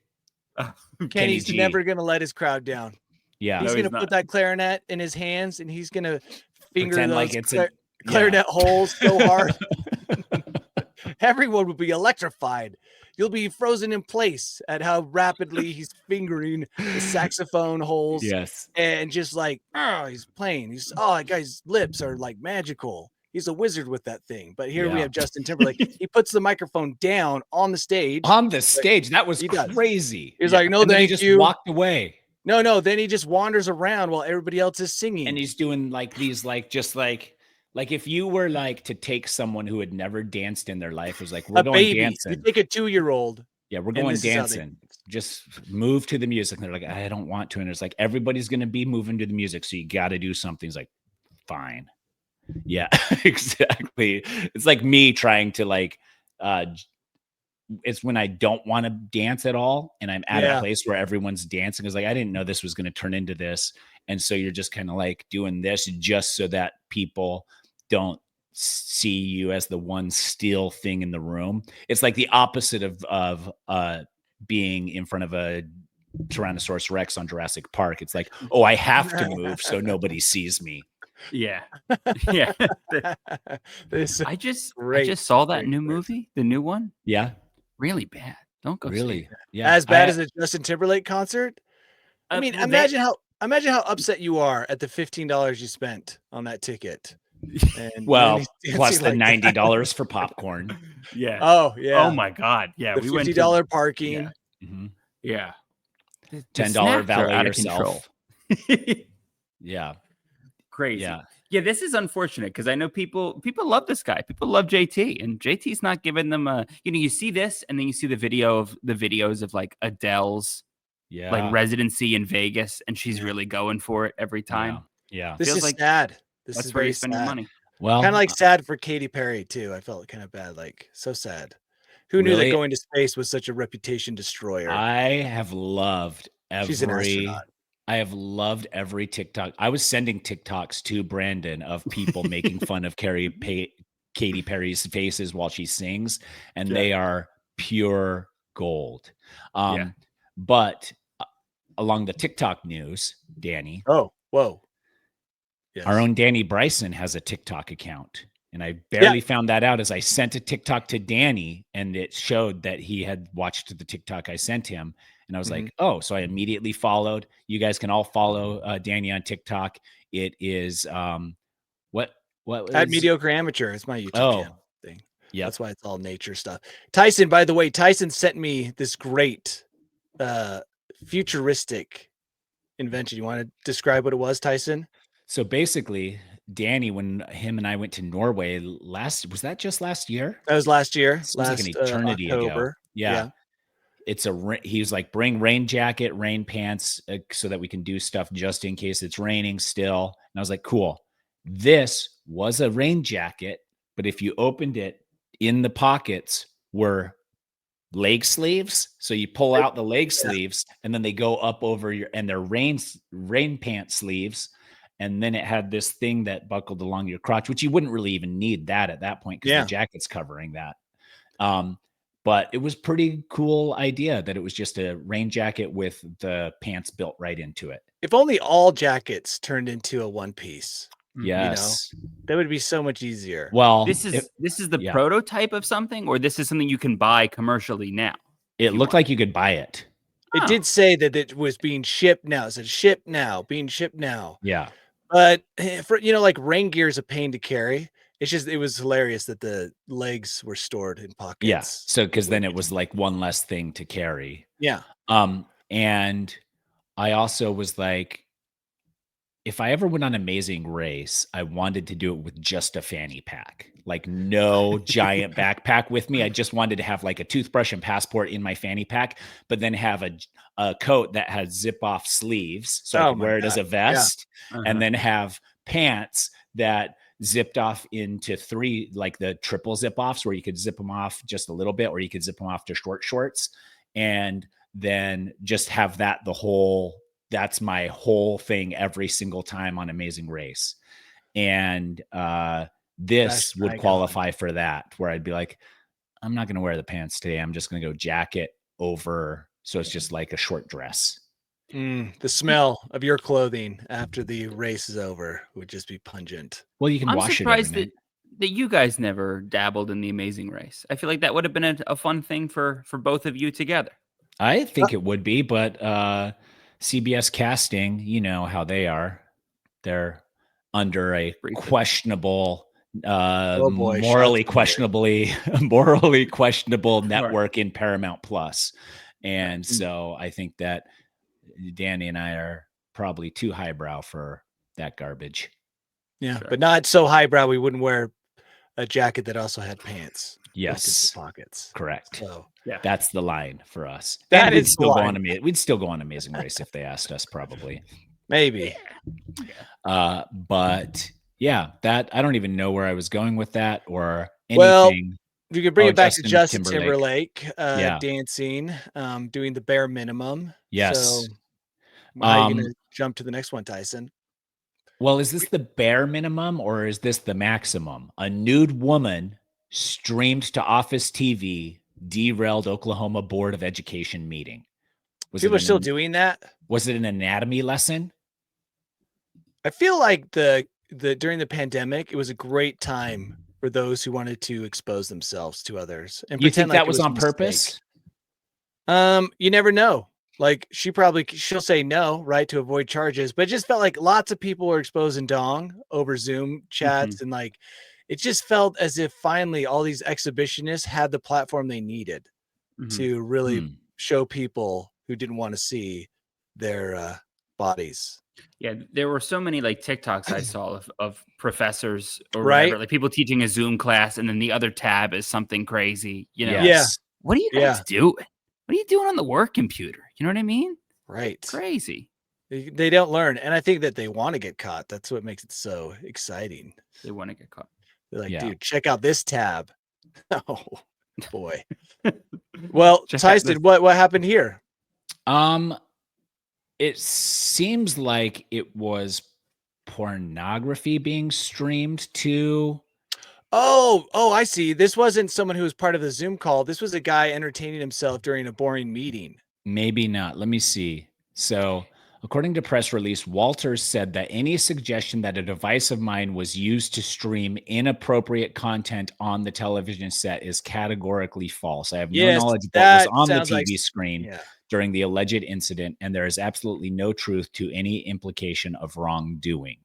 Kenny's never going to let his crowd down. Yeah. He's going to put that clarinet in his hands, and he's going to finger pretend those like it's clarinet holes so hard. Everyone would be electrified. You'll be frozen in place at how rapidly he's fingering the saxophone holes. Yes. And just like, oh, he's playing. That guy's lips are like magical. He's a wizard with that thing. But here we have Justin Timberlake. He puts the microphone down on the stage. That was crazy. He's like, no, and thank he just you. walked away. No. Then he just wanders around while everybody else is singing. And he's doing like these, like if you were like to take someone who had never danced in their life, was like, we're going dancing. You take a 2-year-old. Yeah, we're going dancing. Just move to the music. And they're like, I don't want to. And it's like, everybody's going to be moving to the music. So you got to do something. It's like, fine. Yeah, exactly. It's like me trying to it's when I don't want to dance at all. And I'm at a place where everyone's dancing. It's like, I didn't know this was going to turn into this. And so you're just kind of like doing this just so that people don't see you as the one still thing in the room. It's like the opposite of being in front of a Tyrannosaurus Rex on Jurassic Park. It's like, oh, I have to move so nobody sees me. Yeah. Yeah. I just saw that new movie, the new one. Yeah. Really bad. Don't go really. Yeah. As bad as a Justin Timberlake concert. I mean, imagine how upset you are at the $15 you spent on that ticket. And plus the $90 for popcorn. Yeah. Oh, yeah. Oh my God. Yeah. The $50 parking. Yeah. Mm-hmm. Yeah. $10 valet yourself. Yeah. Crazy. Yeah, this is unfortunate because I know people love this guy. People love JT, and JT's not giving them a. You see this, and then you see the videos of like Adele's like residency in Vegas, and she's really going for it every time. Yeah. This is sad. This is very spending money. Well, kind of like sad for Katy Perry too. I felt kind of bad, like so sad. Who knew that going to space was such a reputation destroyer? I have loved She's an astronaut. I have loved every TikTok. I was sending TikToks to Brandon of people making fun of Katy Perry's faces while she sings, and they are pure gold. But along the TikTok news, Danny. Oh, whoa. Yes. Our own Danny Bryson has a TikTok account. And I barely found that out as I sent a TikTok to Danny, and it showed that he had watched the TikTok I sent him. And I was like, oh, so I immediately followed. You guys can all follow Danny on TikTok. It is what at Mediocre Amateur. It's my YouTube channel thing. Yeah, that's why it's all nature stuff. Tyson, by the way, Tyson sent me this great futuristic invention. You want to describe what it was, Tyson? So basically, Danny, when him and I went to Norway was that just last year? That was last year. Seems like an eternity ago. Yeah. He was like, bring rain jacket, rain pants, so that we can do stuff just in case it's raining still. And I was like, cool. This was a rain jacket, but if you opened it, in the pockets were leg sleeves. So you pull out the leg sleeves, and then they go up over and they're rain pant sleeves. And then it had this thing that buckled along your crotch, which you wouldn't really even need that at that point because the jacket's covering that. But it was pretty cool idea that it was just a rain jacket with the pants built right into it. If only all jackets turned into a one piece. Yes. That would be so much easier. Well, This is the prototype of something, or this is something you can buy commercially now. It looked like you could buy it. It did say that it was being shipped now. It said ship now, being shipped now. Yeah. But for like rain gear is a pain to carry. It was hilarious that the legs were stored in pockets. Yeah. So because then it was like one less thing to carry. Yeah. And I also was like, if I ever went on Amazing Race, I wanted to do it with just a fanny pack, like no giant backpack with me. I just wanted to have like a toothbrush and passport in my fanny pack, but then have a coat that has zip off sleeves. So I could wear it as a vest and then have pants that zipped off into 3, like the triple zip offs where you could zip them off just a little bit, or you could zip them off to short shorts, and then just have that that's my whole thing every single time on Amazing Race. And this would qualify for that, where I'd be like, I'm not going to wear the pants today. I'm just going to go jacket over. So it's just like a short dress. The smell of your clothing after the race is over would just be pungent. Well, you can wash it. I'm surprised that you guys never dabbled in the Amazing Race. I feel like that would have been a fun thing for both of you together. I think it would be, but CBS casting, you know how they are. They're under a questionable, morally questionable network in Paramount Plus. And so I think that Danny and I are probably too highbrow for that garbage. Yeah, sure. But not so highbrow we wouldn't wear a jacket that also had pants. Yes, pockets. Correct. So that's the line for us. That is the line. We'd still go on Amazing Race if they asked us, probably. Maybe. But yeah, that I don't even know where I was going with that or anything. Well, you could bring it back to Justin Timberlake. Dancing, doing the bare minimum. Yes. So how are you going to jump to the next one, Tyson? Well, is this the bare minimum or is this the maximum? A nude woman streamed to Office TV, derailed Oklahoma Board of Education meeting. People are still doing that? Was it an anatomy lesson? I feel like during the pandemic, it was a great time for those who wanted to expose themselves to others. And you think that was on purpose? You never know. Like she'll say no, right, to avoid charges. But it just felt like lots of people were exposing dong over Zoom chats, and like it just felt as if finally all these exhibitionists had the platform they needed to really show people who didn't want to see their bodies. Yeah, there were so many like TikToks I saw of professors or whatever, like people teaching a Zoom class, and then the other tab is something crazy. You know, what are you guys doing? What are you doing on the work computer? You know what I mean? Right. Crazy. They don't learn. And I think that they want to get caught. That's what makes it so exciting. They want to get caught. They're like, dude, check out this tab. Oh, boy. Well, Tyson, what happened here? It seems like it was pornography being streamed to... Oh, I see. This wasn't someone who was part of the Zoom call. This was a guy entertaining himself during a boring meeting. Maybe not. Let me see. So, according to press release, Walters said that any suggestion that a device of mine was used to stream inappropriate content on the television set is categorically false. I have no knowledge of what was on the TV screen during the alleged incident, and there is absolutely no truth to any implication of wrongdoing.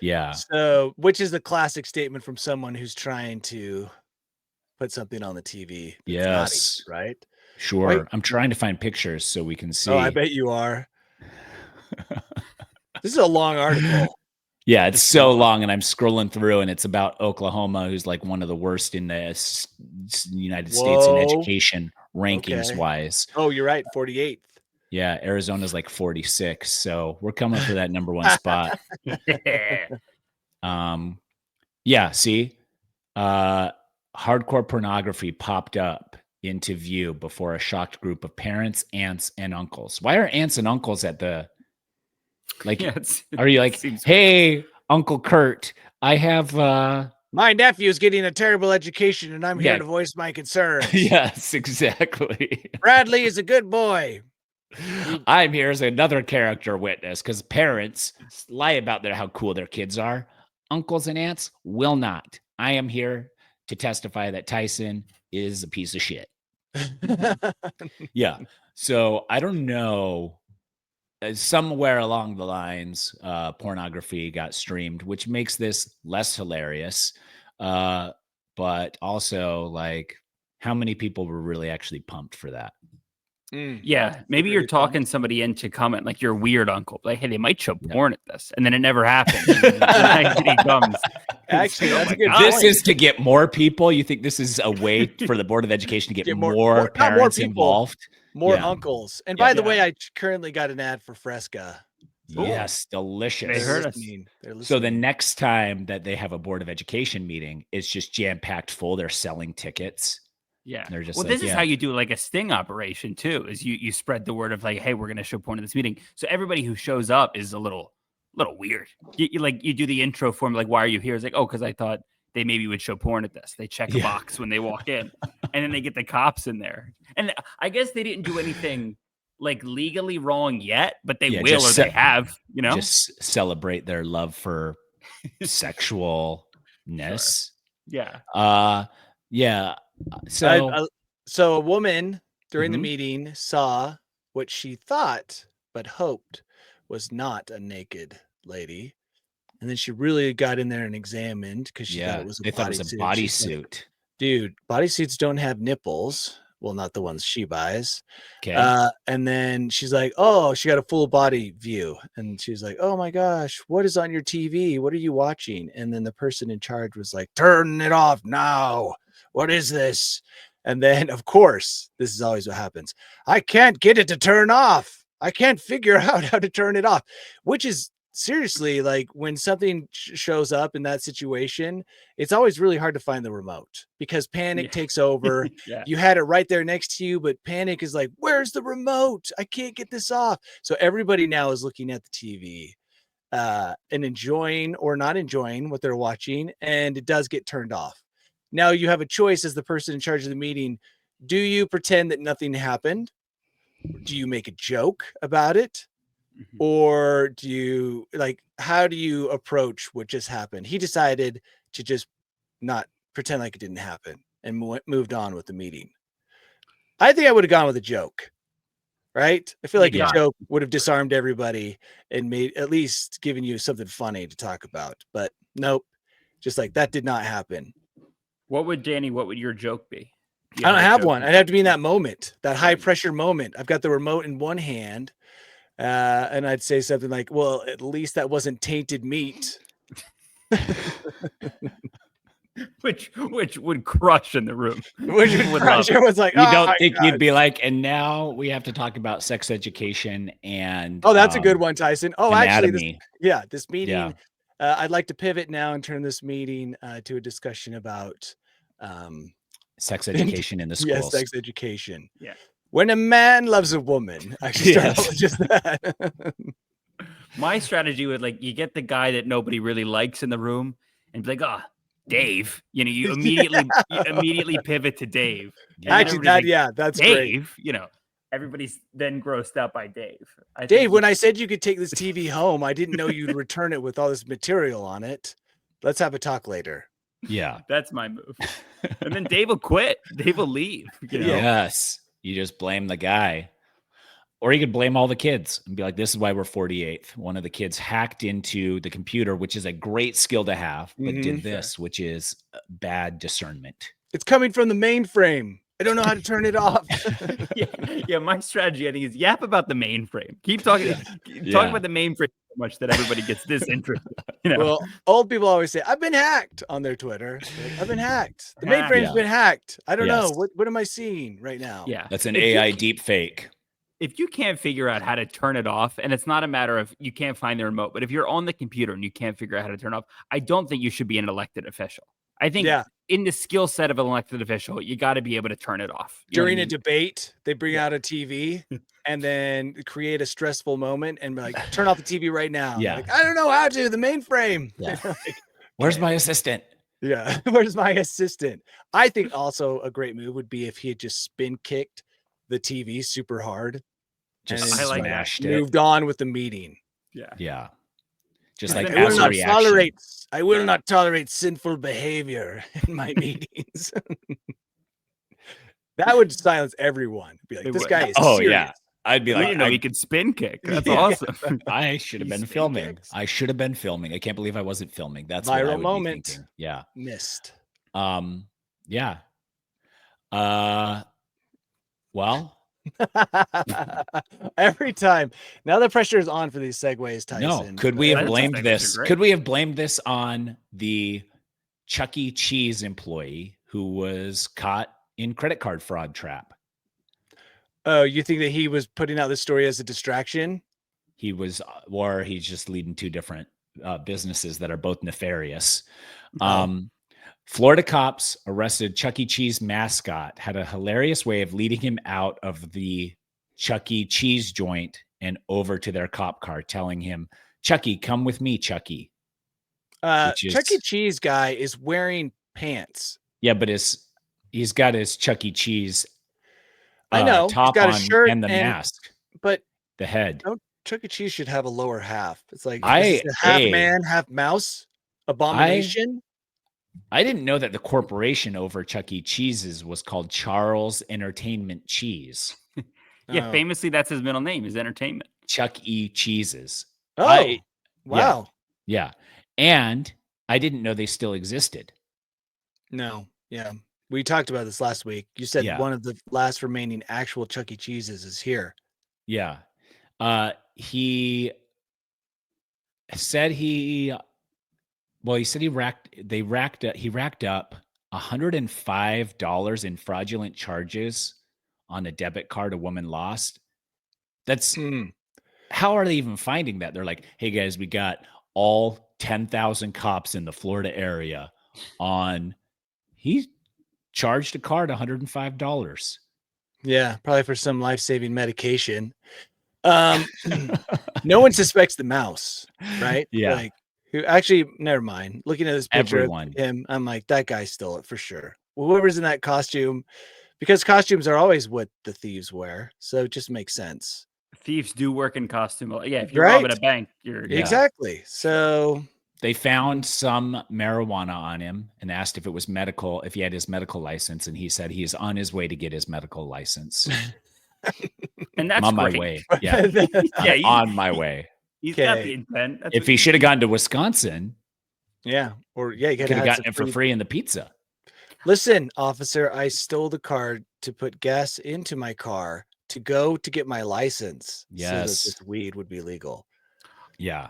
Yeah. So, which is the classic statement from someone who's trying to put something on the TV? Yes. Naughty, right? Sure. Wait. I'm trying to find pictures so we can see. Oh, I bet you are. This is a long article. Yeah, it's so long, and I'm scrolling through, and it's about Oklahoma, who's like one of the worst in the United States in education rankings wise. Oh, you're right. 48th. Yeah, Arizona's like 46, so we're coming for that number one spot. Yeah, see? Hardcore pornography popped up into view before a shocked group of parents, aunts, and uncles. Why are aunts and uncles at the... Like, are you like, hey, Uncle Kurt, I have... My nephew's getting a terrible education, and I'm here to voice my concerns. Yes, exactly. Bradley is a good boy. I'm here as another character witness because parents lie about how cool their kids are. Uncles and aunts will not. I am here to testify that Tyson is a piece of shit. Yeah. So I don't know. Somewhere along the lines, pornography got streamed, which makes this less hilarious. But also, like, how many people were really actually pumped for that? Yeah, maybe you're talking somebody into comment like your weird uncle, like, hey, they might show porn at this, and then it never happens. The next day comes. Actually, that's a good This point. is to get more people. You think this is a way for the Board of Education to get more parents involved? More uncles. And by the way, I currently got an ad for Fresca. So yes, delicious. They heard us. So the next time that they have a Board of Education meeting, it's just jam-packed full. They're selling tickets. Yeah. They're just well, this is how you do like a sting operation too, is you spread the word of like, hey, we're going to show porn at this meeting. So everybody who shows up is a little weird. You do the intro form, like, why are you here? It's like, oh, because I thought they maybe would show porn at this. They check a box when they walk in, and then they get the cops in there. And I guess they didn't do anything like legally wrong yet, but they will, or they have, just celebrate their love for sexualness. Yeah. Yeah. So a woman during the meeting saw what she thought but hoped was not a naked lady, and then she really got in there and examined because she thought it was a bodysuit. Dude, bodysuits don't have nipples. Well, not the ones she buys. Okay. And then she's like, oh, she got a full body view. And she's like, oh my gosh, what is on your TV? What are you watching? And then the person in charge was like, turn it off now. What is this? And then, of course, this is always what happens. I can't get it to turn off. I can't figure out how to turn it off, which is seriously, like, when something shows up in that situation, it's always really hard to find the remote because panic takes over. You had it right there next to you, but panic is like, where's the remote? I can't get this off. So everybody now is looking at the TV and enjoying or not enjoying what they're watching, and it does get turned off. Now you have a choice as the person in charge of the meeting. Do you pretend that nothing happened? Do you make a joke about it? Or do you, like, how do you approach what just happened? He decided to just not pretend like it didn't happen and moved on with the meeting. I think I would have gone with a joke, right? I feel like a joke would have disarmed everybody and made at least given you something funny to talk about. But nope, just like that did not happen. What would your joke be? I don't have one. I'd have to be in that moment, that high pressure moment. I've got the remote in one hand. And I'd say something like, well, at least that wasn't tainted meat. which would crush in the room. Which would crush. Everyone's like, you don't think you'd be like, and now we have to talk about sex education and that's a good one, Tyson. Oh, anatomy. Actually, this meeting, I'd like to pivot now and turn this meeting to a discussion about sex education in the schools. Yes, sex education. Yeah. When a man loves a woman, I should start with just that. My strategy would, like, you get the guy that nobody really likes in the room and be like, Dave. You immediately pivot to Dave. Actually, that's Dave, great. Everybody's then grossed out by Dave. When I said you could take this TV home, I didn't know you'd return it with all this material on it. Let's have a talk later. Yeah. That's my move. And then Dave will quit. Dave will leave. Yes. You just blame the guy. Or you could blame all the kids and be like, this is why we're 48th. One of the kids hacked into the computer, which is a great skill to have, but did this, which is bad discernment. It's coming from the mainframe. I don't know how to turn it off. Yeah, my strategy, I think, is yap about the mainframe. Keep talking, talk about the mainframe so much that everybody gets disinterested. Well, old people always say, I've been hacked on their Twitter. I've been hacked. The mainframe's been hacked. I don't know. What am I seeing right now? Yeah. That's an AI deep fake. If you can't figure out how to turn it off, and it's not a matter of you can't find the remote, but if you're on the computer and you can't figure out how to turn it off, I don't think you should be an elected official. I think in the skill set of an elected official, you got to be able to turn it off. During a debate, they bring out a TV and then create a stressful moment and be like, turn off the TV right now. Yeah. Like, I don't know how to, the mainframe. Yeah. Where's my assistant? Yeah. Where's my assistant? I think also a great move would be if he had just spin kicked the TV super hard Just And then smashed it. moved on with the meeting. Yeah. Just Like, like I will as a not reaction. I will not tolerate sinful behavior in my meetings. That would silence everyone. Be like, It this would. guy is Oh serious. yeah. I'd be We like, didn't know he could spin kick. That's Yeah. awesome. I should have He been spin filming. kicks. I should have been filming. I can't believe I wasn't filming. That's what I Viral would moment. be thinking. Yeah. Missed. Yeah. Well, Every time. Now the pressure is on for these segues, Tyson. no. Could we have That's blamed just- they're this? great. Could we have blamed this on the Chuck E. Cheese employee who was caught in credit card fraud trap? Oh, you think that he was putting out this story as a distraction? He was, or he's just leading two different businesses that are both nefarious. Florida cops arrested Chuck E. Cheese mascot, had a hilarious way of leading him out of the Chuck E. Cheese joint and over to their cop car, telling him, Chucky, come with me, Chucky. Chuck E. Cheese guy is wearing pants. Yeah, but he's got his Chuck E. Cheese I know. top he's got on a shirt and the mask. But the head. Chuck E. Cheese should have a lower half. It's like Hey. half man, half mouse abomination. I didn't know that the corporation over Chuck E. Cheese's was called Charles Entertainment Cheese. Yeah, famously, that's his middle name, is Entertainment. Chuck E. Cheese's. Oh, wow. Yeah. And I didn't know they still existed. No. Yeah. We talked about this last week. You said Yeah. one of the last remaining actual Chuck E. Cheese's is here. Yeah. He said he racked up $105 in fraudulent charges on a debit card a woman lost. That's how are they even finding that? They're like, hey guys, we got all 10,000 cops in the Florida area he charged a card $105. Yeah, probably for some life-saving medication. No one suspects the mouse, right? Yeah. Like, who actually, never mind. Looking at this picture Everyone. of him, I'm like, that guy stole it for sure. Whoever's in that costume, because costumes are always what the thieves wear, so it just makes sense. Thieves do work in costume. Yeah, if you're robbing a bank, you're exactly. So they found some marijuana on him and asked if it was medical, if he had his medical license, and he said he's on his way to get his medical license. And that's on great. my way. Yeah, yeah, on my way. He's got the intent. If he should have gone to Wisconsin, you could have gotten it for free in the pizza. Listen, officer, I stole the card to put gas into my car to go to get my license. Yes, so that this weed would be legal. Yeah.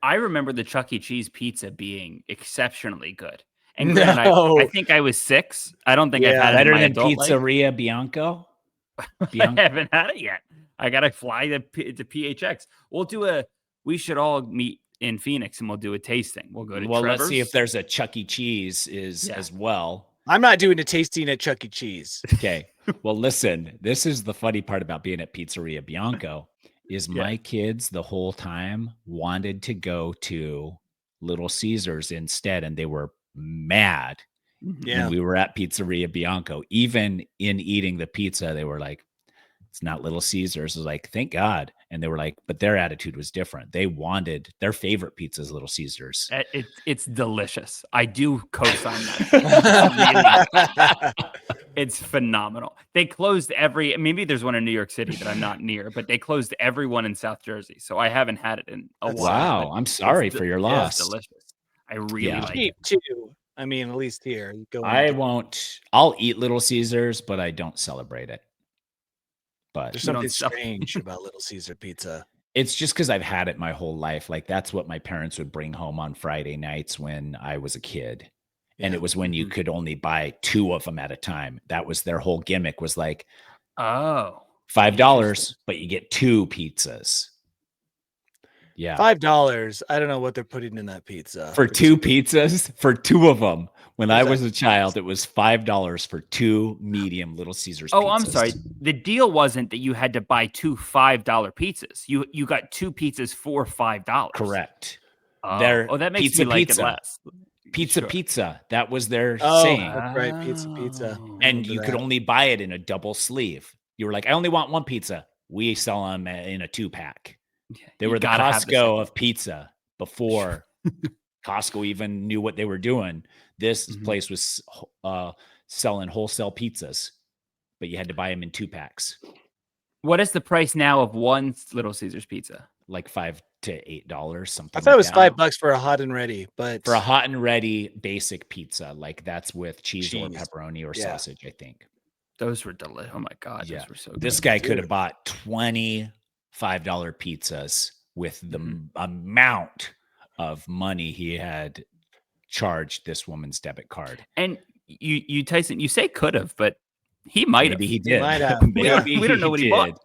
I remember the Chuck E. Cheese pizza being exceptionally good. And I think I was 6. I don't think I've had it better in my than adult Pizzeria life. Bianco. I haven't had it yet. I gotta fly to PHX. We should all meet in Phoenix and we'll do a tasting. We'll go to Trevor's. Let's see if there's a Chuck E. Cheese as well. I'm not doing a tasting at Chuck E. Cheese. Okay. Well, listen, this is the funny part about being at Pizzeria Bianco is my kids the whole time wanted to go to Little Caesars instead, and they were mad. When we were at Pizzeria Bianco. Even in eating the pizza, they were like, it's not Little Caesars. I was like, thank God. And they were like, but their attitude was different. They wanted their favorite pizza is Little Caesars. It's delicious. I do co-sign that. It's phenomenal. They closed maybe there's one in New York City that I'm not near, but they closed everyone in South Jersey. So I haven't had it in a while. Wow. I'm sorry for your loss. It's delicious. I really like it. Too. I mean, at least here. I'll eat Little Caesars, but I don't celebrate it. But there's something strange about Little Caesar pizza. It's just because I've had it my whole life. Like that's what my parents would bring home on Friday nights when I was a kid. And it was when you could only buy 2 of them at a time. That was their whole gimmick was like, $5, but you get 2 pizzas. Yeah. $5. I don't know what they're putting in that pizza. For 2 pizzas, for 2 of them. When I was a child, it was $5 for 2 medium Little Caesars pizzas. Oh, I'm sorry. The deal wasn't that you had to buy 2 $5 pizzas. You got 2 pizzas for $5. Correct. That makes me like it less. Pizza. That was their saying. That's right. Pizza. And you could only buy it in a double sleeve. You were like, I only want 1 pizza. we sell them in a 2-pack. They You were the gotta have the Costco second. of pizza before Costco even knew what they were doing. This Mhm. place was selling wholesale pizzas, but you had to buy them in 2-packs, What is the price now of one Little Caesars pizza? like $5 to $8, something I thought it was like that. $5 for a hot and ready, but For a hot and ready basic pizza, like that's with cheese or Cheese. pepperoni or Yeah. sausage, I think. Those were delicious. Oh my God. Yeah. Those were so This good. guy could Dude. have bought $25 pizzas with the Mhm. amount of money he had charged this woman's debit card. And you Tyson, you say could have, but he might have. Maybe he did. might have, Maybe we don't know he what he bought.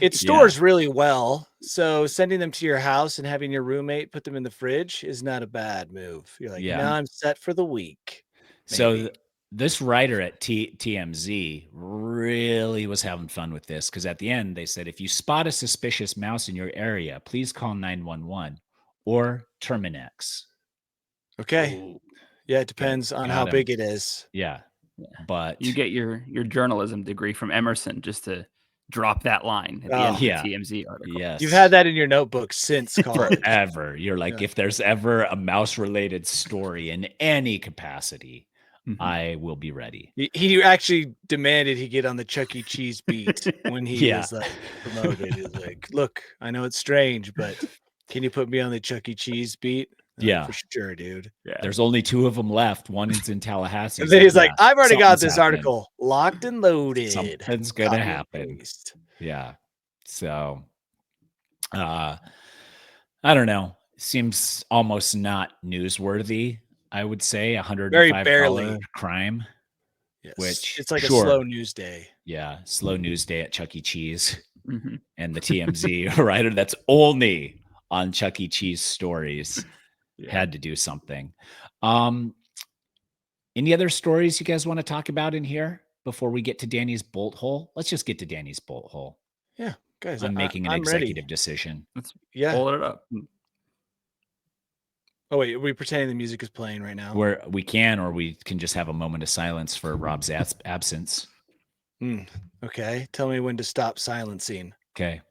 it stores really well. So sending them to your house and having your roommate put them in the fridge is not a bad move. You're like, Yeah. now I'm set for the week. So this writer at TMZ really was having fun with this, because at the end they said, if you spot a suspicious mouse in your area, please call 911 or Terminex. Okay. Ooh. Yeah, it depends on how big it is. Yeah. Yeah. But You get your journalism degree from Emerson just to drop that line at the end of the TMZ article. Yes. You've had that in your notebook since college. Forever. You're like, if there's ever a mouse related story in any capacity, I will be ready. He actually demanded he get on the Chuck E. Cheese beat when he was like promoted. He was like, look, I know it's strange, but can you put me on the Chuck E. Cheese beat? Yeah, for sure, dude. Yeah. There's only 2 of them left. One is in Tallahassee. And then he's like, I've already got this happening. article locked and loaded. Something's gonna Copy and happen. paste. Yeah. So I don't know. Seems almost not newsworthy, I would say. Very $105 barely. crime. Yes. Which it's like a slow news day. Yeah, slow news day at Chuck E. Cheese. Mhm. And the TMZ writer that's only on Chuck E. Cheese stories had to do something. Any other stories you guys want to talk about in here before we get to Danny's bolt hole? Let's just get to Danny's bolt hole. Yeah, guys, I'm making an executive decision. Let's Yeah. pull it up. Oh wait, are we pretending the music is playing right now? We can, or we can just have a moment of silence for Rob's absence. Okay, tell me when to stop silencing. Okay.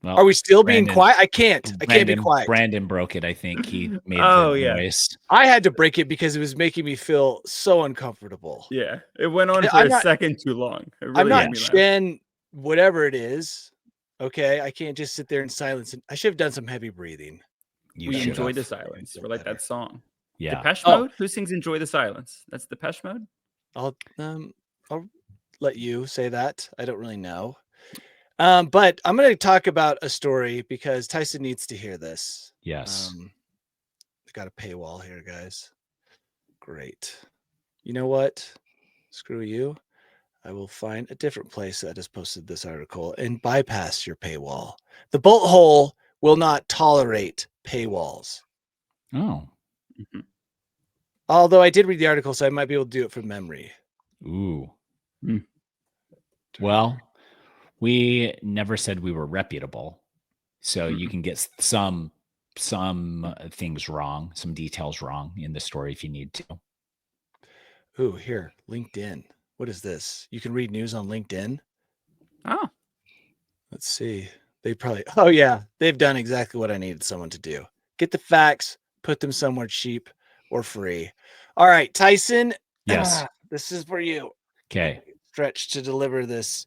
Well, are we still being quiet? I can't be quiet. Brandon broke it. I think he made noise. I had to break it because it was making me feel so uncomfortable. Yeah, it went on for a second too long. Really I'm not Jen, whatever it is. Okay, I can't just sit there in silence. I should have done some heavy breathing. We enjoy the silence. We're like that song. Yeah. Depeche Mode? Who sings Enjoy the Silence? That's Depeche Mode? I'll let you say that. I don't really know. But I'm going to talk about a story because Tyson needs to hear this. Yes. I got a paywall here, guys. Great. You know what? Screw you. I will find a different place that has posted this article and bypass your paywall. The bolt hole will not tolerate paywalls. Oh. Although I did read the article, so I might be able to do it from memory. Ooh. Well, we never said we were reputable, so you can get some things wrong, some details wrong in the story if you need to. Ooh, here, LinkedIn. What is this? You can read news on LinkedIn? Oh. Let's see. They probably, oh yeah, they've done exactly what I needed someone to do. Get the facts, put them somewhere cheap or free. All right, Tyson. Yes. This is for you. Okay. Stretch to deliver this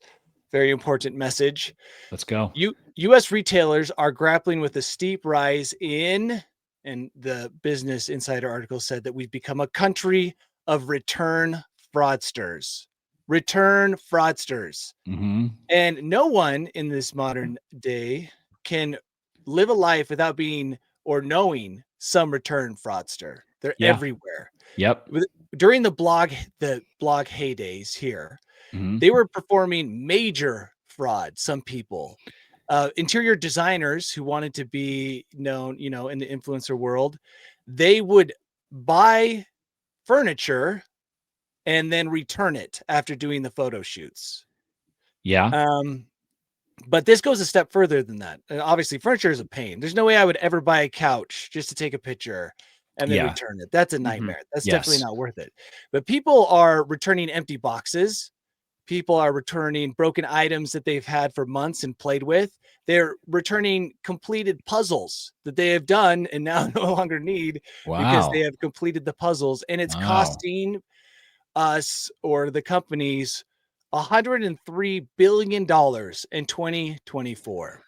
very important message. Let's go. U.S. retailers are grappling with a steep rise in, and the Business Insider article said that we've become a country of return fraudsters. Return fraudsters. And no one in this modern day can live a life without being or knowing some return fraudster. They're everywhere. Yep. During the blog heydays here, they were performing major fraud. Some people, interior designers who wanted to be known, in the influencer world, they would buy furniture and then return it after doing the photo shoots. Yeah. But this goes a step further than that. And obviously, furniture is a pain. There's no way I would ever buy a couch just to take a picture and then return it. That's a nightmare. That's definitely Yes. not worth it. But people are returning empty boxes. People are returning broken items that they've had for months and played with. They're returning completed puzzles that they have done and now no longer need because they Wow. have completed the puzzles. And it's Wow. costing us or the companies $103 billion in 2024.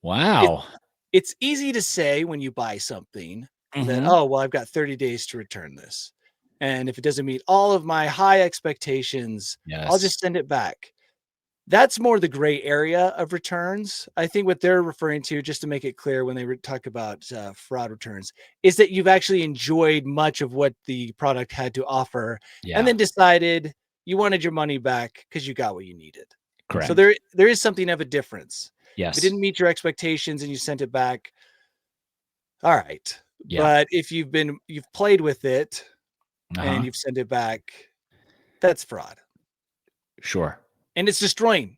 Wow. It's easy to say when you buy something that, Mhm. oh, well, I've got 30 days to return this. And if it doesn't meet all of my high expectations, I'll Yes. just send it back. That's more the gray area of returns. I think what they're referring to, just to make it clear when they talk about fraud returns, is that you've actually enjoyed much of what the product had to offer and Yeah. then decided you wanted your money back because you got what you needed. So Correct. there is something of a difference. If it Yes. didn't meet your expectations and you sent it back, all right. Yeah. But if you've played with it and Uh-huh. you've sent it back, that's fraud. Sure. And it's destroying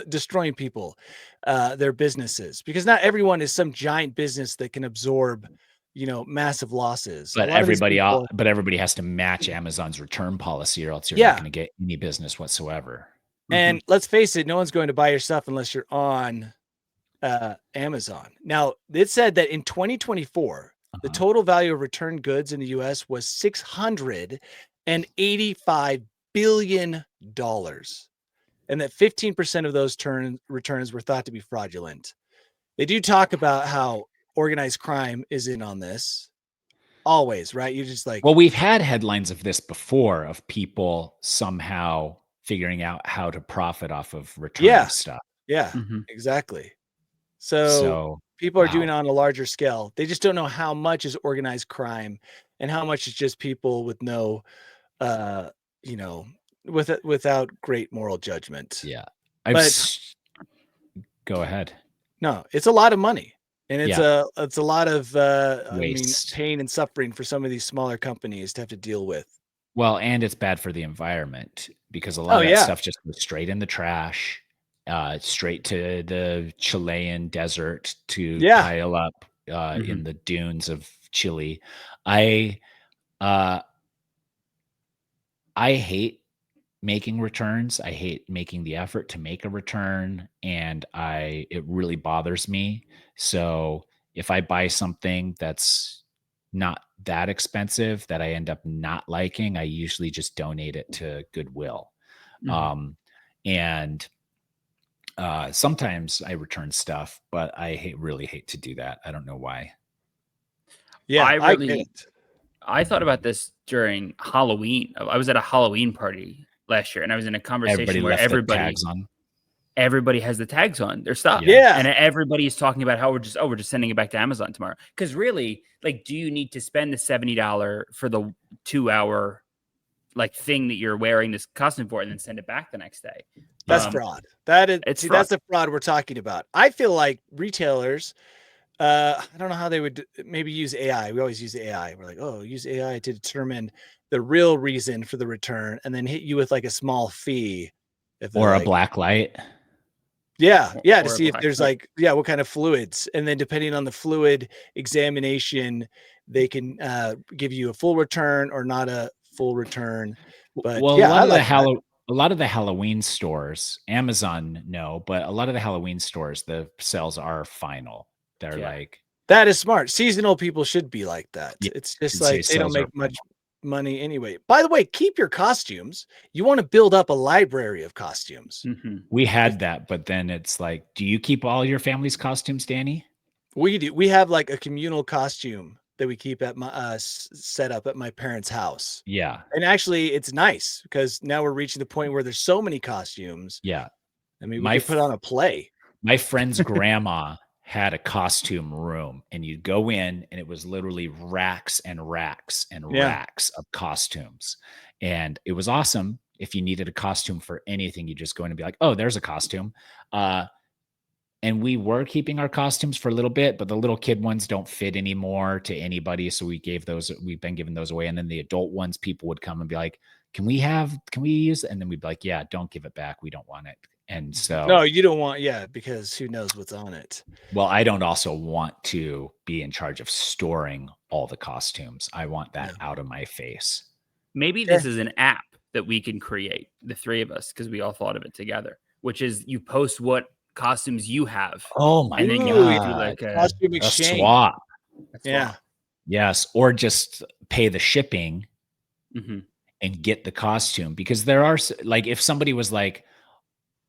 destroying people, their businesses, because not everyone is some giant business that can absorb, massive losses. A But lot of these people, everybody has to match Amazon's return policy, or else you're not yeah. gonna get any business whatsoever. And let's face it, no one's going to buy your stuff unless you're on Amazon. Now, it said that in 2024, the Uh-huh. total value of returned goods in the US was $685 billion. And that 15% of those returns were thought to be fraudulent. They do talk about how organized crime is in on this. Always, right? You just like, Well, we've had headlines of this before, of people somehow figuring out how to profit off of returning yeah, stuff. yeah, exactly. So So, people are doing it wow. on a larger scale. They just don't know how much is organized crime and how much is just people with no, uh, without great moral judgment. Yeah. But Go ahead. no, it's a lot of money. And it's Yeah. a lot of Waste. pain and suffering for some of these smaller companies to have to deal with. Well, and it's bad for the environment because a lot Oh of that yeah. stuff just goes straight in the trash, straight to the Chilean desert to Yeah. pile up in the dunes of Chile. I uh, I hate making returns. I hate making the effort to make a return, and it really bothers me. So if I buy something that's not that expensive that I end up not liking, I usually just donate it to Goodwill. Um, and sometimes I return stuff, but I really hate to do that. I don't know why. Yeah, I get it. I thought about this during Halloween. I was at a Halloween party last year, and I was in a conversation Everybody where left the tags on. everybody has the tags on their stuff. Yeah. And everybody's talking about how we're just sending it back to Amazon tomorrow. Because really, like, do you need to spend the $70 for the 2-hour like thing that you're wearing this costume for and then send it back the next day? That's fraud. That's the fraud we're talking about. I feel like retailers, I don't know how they would maybe use AI. We always use AI. We're like, oh, use AI to determine the real reason for the return and then hit you with like a small fee. If Or a black light. Yeah. Yeah. To Or a see if black there's light. what kind of fluids. And then depending on the fluid examination, they can give you a full return or not a full return. But Well, yeah, I like that. a lot of the Halloween stores, Amazon, no, but a lot of the Halloween stores, the sales are final. They're like, that is smart. Seasonal people should be like that. Yeah, It's just should say like they don't sales are make much money anyway. By the way, keep your costumes. You want to build up a library of costumes. we had that, but then it's like, do you keep all your family's costumes, Danny? We do. We have like a communal costume that we keep at my set up at my parents' house. Yeah. And actually, it's nice because now we're reaching the point where there's so many costumes. Yeah. I mean, we could put on a play. My friend's grandma had a costume room, and you'd go in and it was literally racks and racks and racks of costumes. And it was awesome. If you needed a costume for anything, you just go in and be like, oh, there's a costume. And we were keeping our costumes for a little bit, but the little kid ones don't fit anymore to anybody. So we've been giving those away. And then the adult ones, people would come and be like, can we use it? And then we'd be like, yeah, don't give it back. We don't want it. And so, no, you don't want, because who knows what's on it. Well, I don't also want to be in charge of storing all the costumes. I want that out of my face. Maybe this is an app that we can create, the three of us, because we all thought of it together, which is you post what costumes you have. Oh my and then you God. do like Costume A exchange. swap. Yeah. Yes. Or just pay the shipping Mm-hmm. and get the costume, because there are like, if somebody was like,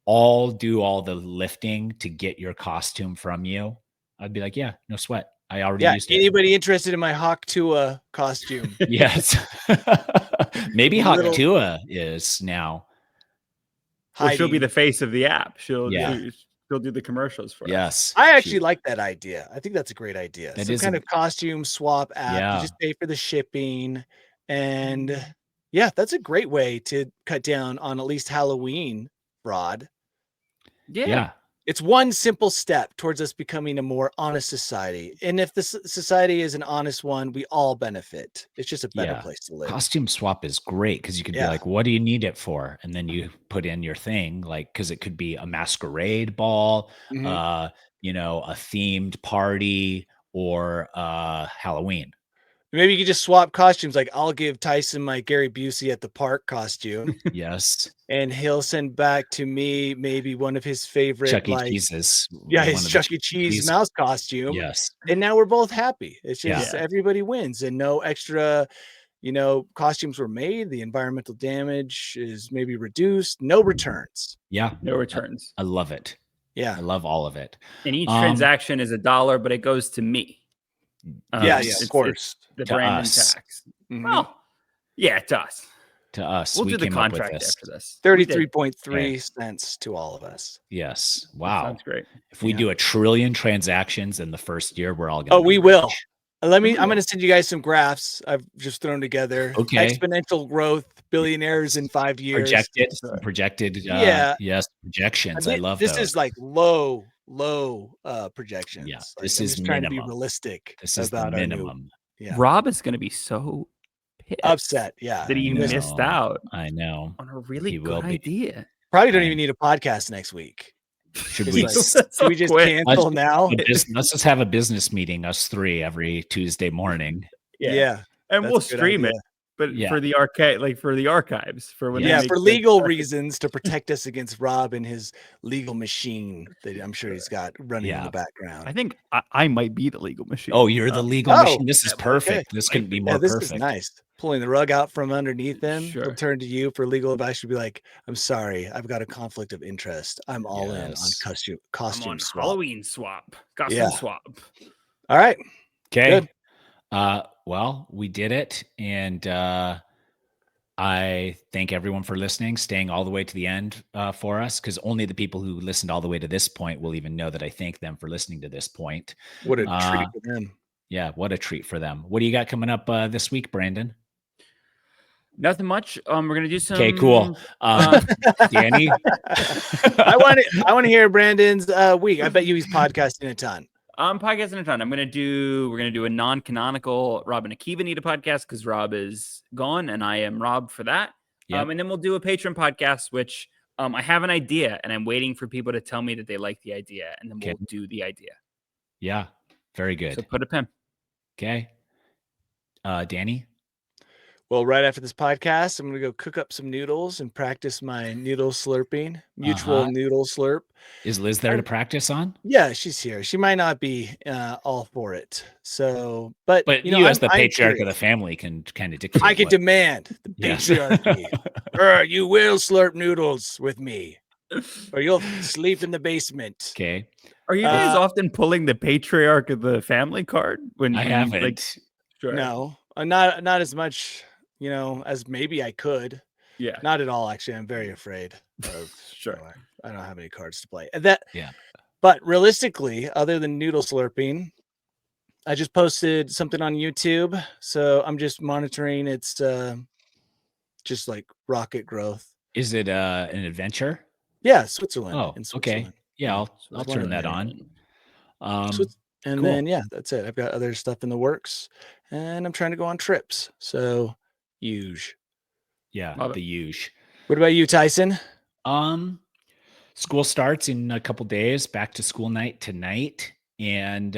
I'll do all the lifting to get your costume from you, I'd be like, yeah, no sweat. I already used it. Anybody interested in my Hawk Tua costume? Yes. Maybe Hawk Little- Tua is now. Well, she'll be hiding. the face of the app. She'll do the commercials for us. Yes. I actually like that idea. I think that's a great idea. That Some is kind of costume swap app. Yeah. You just pay for the shipping. And yeah, that's a great way to cut down on at least Halloween fraud. Yeah. It's one simple step towards us becoming a more honest society. And if the society is an honest one, we all benefit. It's just a better place to live. Costume swap is great because you could be like, what do you need it for? And then you put in your thing, like, because it could be a masquerade ball, a themed party, or Halloween. Maybe you could just swap costumes. Like, I'll give Tyson my Gary Busey at the park costume. Yes. And he'll send back to me maybe one of his favorite Chuck E. Cheese's. Yeah, his Chuck E. Cheese mouse costume. Yes. And now we're both happy. It's just everybody wins, and no extra, costumes were made. The environmental damage is maybe reduced. No returns. Yeah. No returns. I love it. Yeah. I love all of it. And each transaction is $1, but it goes to me. Of course. The brand tax. Mm-hmm. Well, yeah, to us. To us. We'll do the contract after this. 33.3 cents to all of us. Yes. Wow. Sounds great. If we do 1 trillion transactions in the first year, we're all going to we will. I'm going to send you guys some graphs I've just thrown together. Okay. Exponential growth, billionaires in 5 years. Projected. Yes. Projections. I love this. Those. Is like low projections. Yeah. Like, This is is trying minimum. to be realistic. This is about the minimum. Rob is going to be so pissed, upset. Yeah. That he missed out. I know. On a really good idea. Probably don't even need a podcast next week. Should we? Should we just cancel now? Let's just have a business meeting, us three, every Tuesday morning. Yeah. And we'll stream it. But for the archives, for when for legal reasons, to protect us against Rob and his legal machine that I'm sure he's got running in the background. I think I might be the legal machine. Oh, you're the legal machine. This is perfect. Okay. This couldn't be more this perfect. Is nice. Pulling the rug out from underneath him. Sure. He'll turn to you for legal advice. You'll be like, "I'm sorry, I've got a conflict of interest. I'm all in on costume swap. Halloween swap, costume swap." All right. Okay. Good. Well, we did it, and I thank everyone for listening, staying all the way to the end for us, because only the people who listened all the way to this point will even know that I thank them for listening to this point. What a treat for them. Yeah, what a treat for them. What do you got coming up this week, Brandon? Nothing much. We're gonna do some. Okay, cool. Danny, I want to hear Brandon's week. I bet you he's podcasting a ton. I'm podcasting a ton. We're gonna do a non-canonical Rob and Akiva need a podcast because Rob is gone and I am Rob for that. Yep. And then we'll do a Patreon podcast, which I have an idea and I'm waiting for people to tell me that they like the idea, and then we'll do the idea. Yeah, very good. So put a pin. Okay. Danny? Well, right after this podcast, I'm going to go cook up some noodles and practice my noodle slurping, mutual noodle slurp. Is Liz there to practice on? Yeah, she's here. She might not be all for it. So, but you as the patriarch of the family can kind of dictate. I can demand the patriarchy. You will slurp noodles with me, or you'll sleep in the basement. Okay. Are you guys often pulling the patriarch of the family card? When I haven't. No, not as much. As maybe I could. Yeah. Not at all, actually. I'm very afraid of I don't have any cards to play. But realistically, other than noodle slurping, I just posted something on YouTube. So I'm just monitoring its just like rocket growth. Is it an adventure? Yeah, Switzerland. Oh, okay. Yeah, I'll turn that on. And then that's it. I've got other stuff in the works and I'm trying to go on trips. So huge. Yeah, the huge. What about you, Tyson? School starts in a couple days. Back to school night tonight, and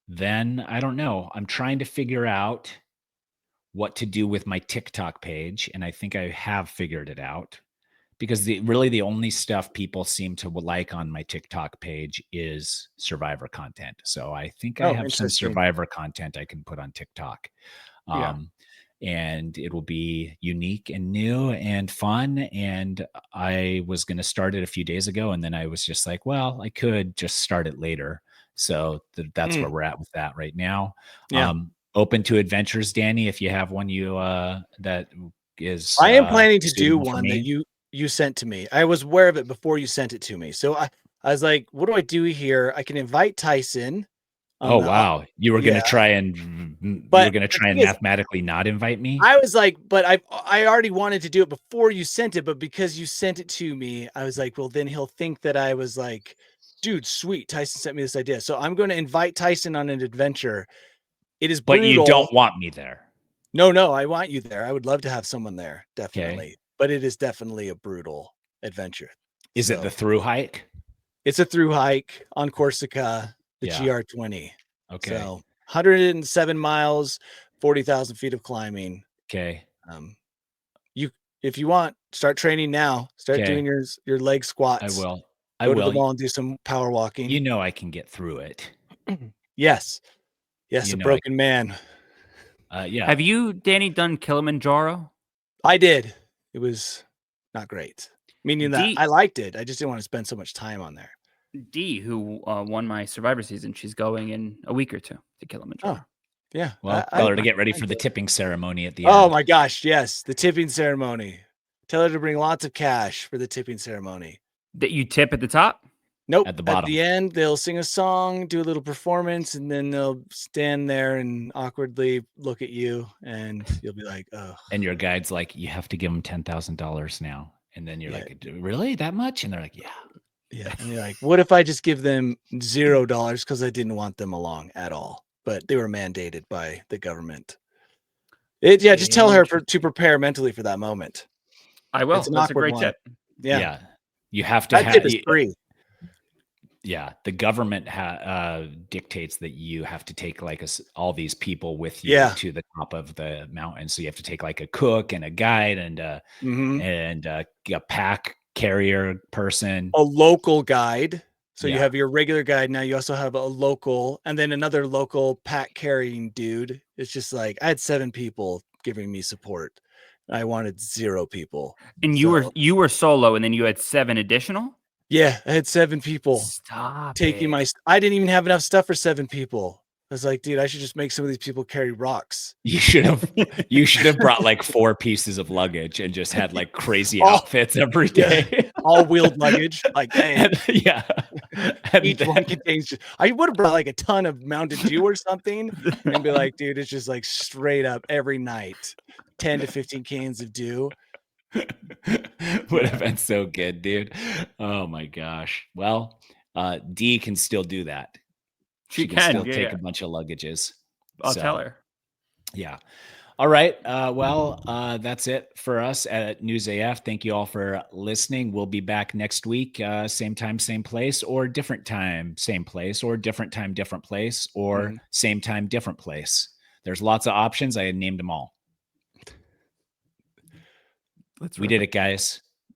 then I don't know. I'm trying to figure out what to do with my TikTok page, and I think I have figured it out. Because the only stuff people seem to like on my TikTok page is Survivor content. So I think I Oh, have some interesting. Survivor content I can put on TikTok. Yeah. And it will be unique and new and fun. And I was going to start it a few days ago, and then I was just like, well, I could just start it later. So that's where we're at with that right now. Yeah. Open to adventures, Danny, if you have one that is I am planning to do suitable for one me. that you sent to me. I was aware of it before you sent it to me. So I was like, what do I do here? I can invite Tyson. Oh wow! You were yeah. going to try and But the thing is, mathematically not invite me. I was like, but I already wanted to do it before you sent it, but because you sent it to me, I was like, well, then he'll think that I was like, dude, sweet. Tyson sent me this idea, so I'm going to invite Tyson on an adventure. It is brutal. But you don't want me there. No, I want you there. I would love to have someone there, definitely. Okay. But it is definitely a brutal adventure. Is it the through hike? It's a through hike on Corsica, the GR20. Okay. So 107 miles, 40,000 feet of climbing. Okay. If you want, start training now. Start doing your leg squats. I will. Go to the mall and do some power walking. You know I can get through it. Yes, a broken man. Yeah. Have you, Danny, done Kilimanjaro? I did. It was not great. Meaning that I liked it. I just didn't want to spend so much time on there. Dee, who won my Survivor season, she's going in a week or two to Kilimanjaro. Oh, yeah. Well, tell her to get ready for the tipping ceremony at the end. Oh my gosh, yes, the tipping ceremony. Tell her to bring lots of cash for the tipping ceremony. That you tip at the top? Nope. At the bottom. At the end, they'll sing a song, do a little performance, and then they'll stand there and awkwardly look at you, and you'll be like, "Oh." And your guide's like, "You have to give them $10,000 now." And then you're like, "Really? That much?" And they're like, "Yeah." Yeah. And you're like, "What if I just give them $0 because I didn't want them along at all, but they were mandated by the government." Just tell her to prepare mentally for that moment. I will. That's a great tip. Yeah. You have to have tip is free. Yeah, the government dictates that you have to take like all these people with you to the top of the mountain. So you have to take like a cook and a guide and a pack carrier person, a local guide. So you have your regular guide. Now you also have a local, and then another local pack carrying dude. It's just like I had 7 people giving me support. I wanted 0 people. And you were solo, and then you had 7 additional. Yeah, I had 7 people. Stop taking it. I didn't even have enough stuff for 7 people. I was like, dude, I should just make some of these people carry rocks. You should have brought like 4 pieces of luggage and just had like crazy outfits every day. All wheeled luggage. Like, dang. And each one contains. I would have brought like a ton of Mountain Dew or something and be like, dude, it's just like straight up every night, 10 to 15 cans of Dew. Would have been so good, dude. Oh my gosh. Well, Dee can still do that. She can still take a bunch of luggages. I'll tell her. Yeah. All right. That's it for us at News AF. Thank you all for listening. We'll be back next week, same time, same place, or different time, same place, or different time, different place, or same time, different place. There's lots of options. I named them all. We did it, guys.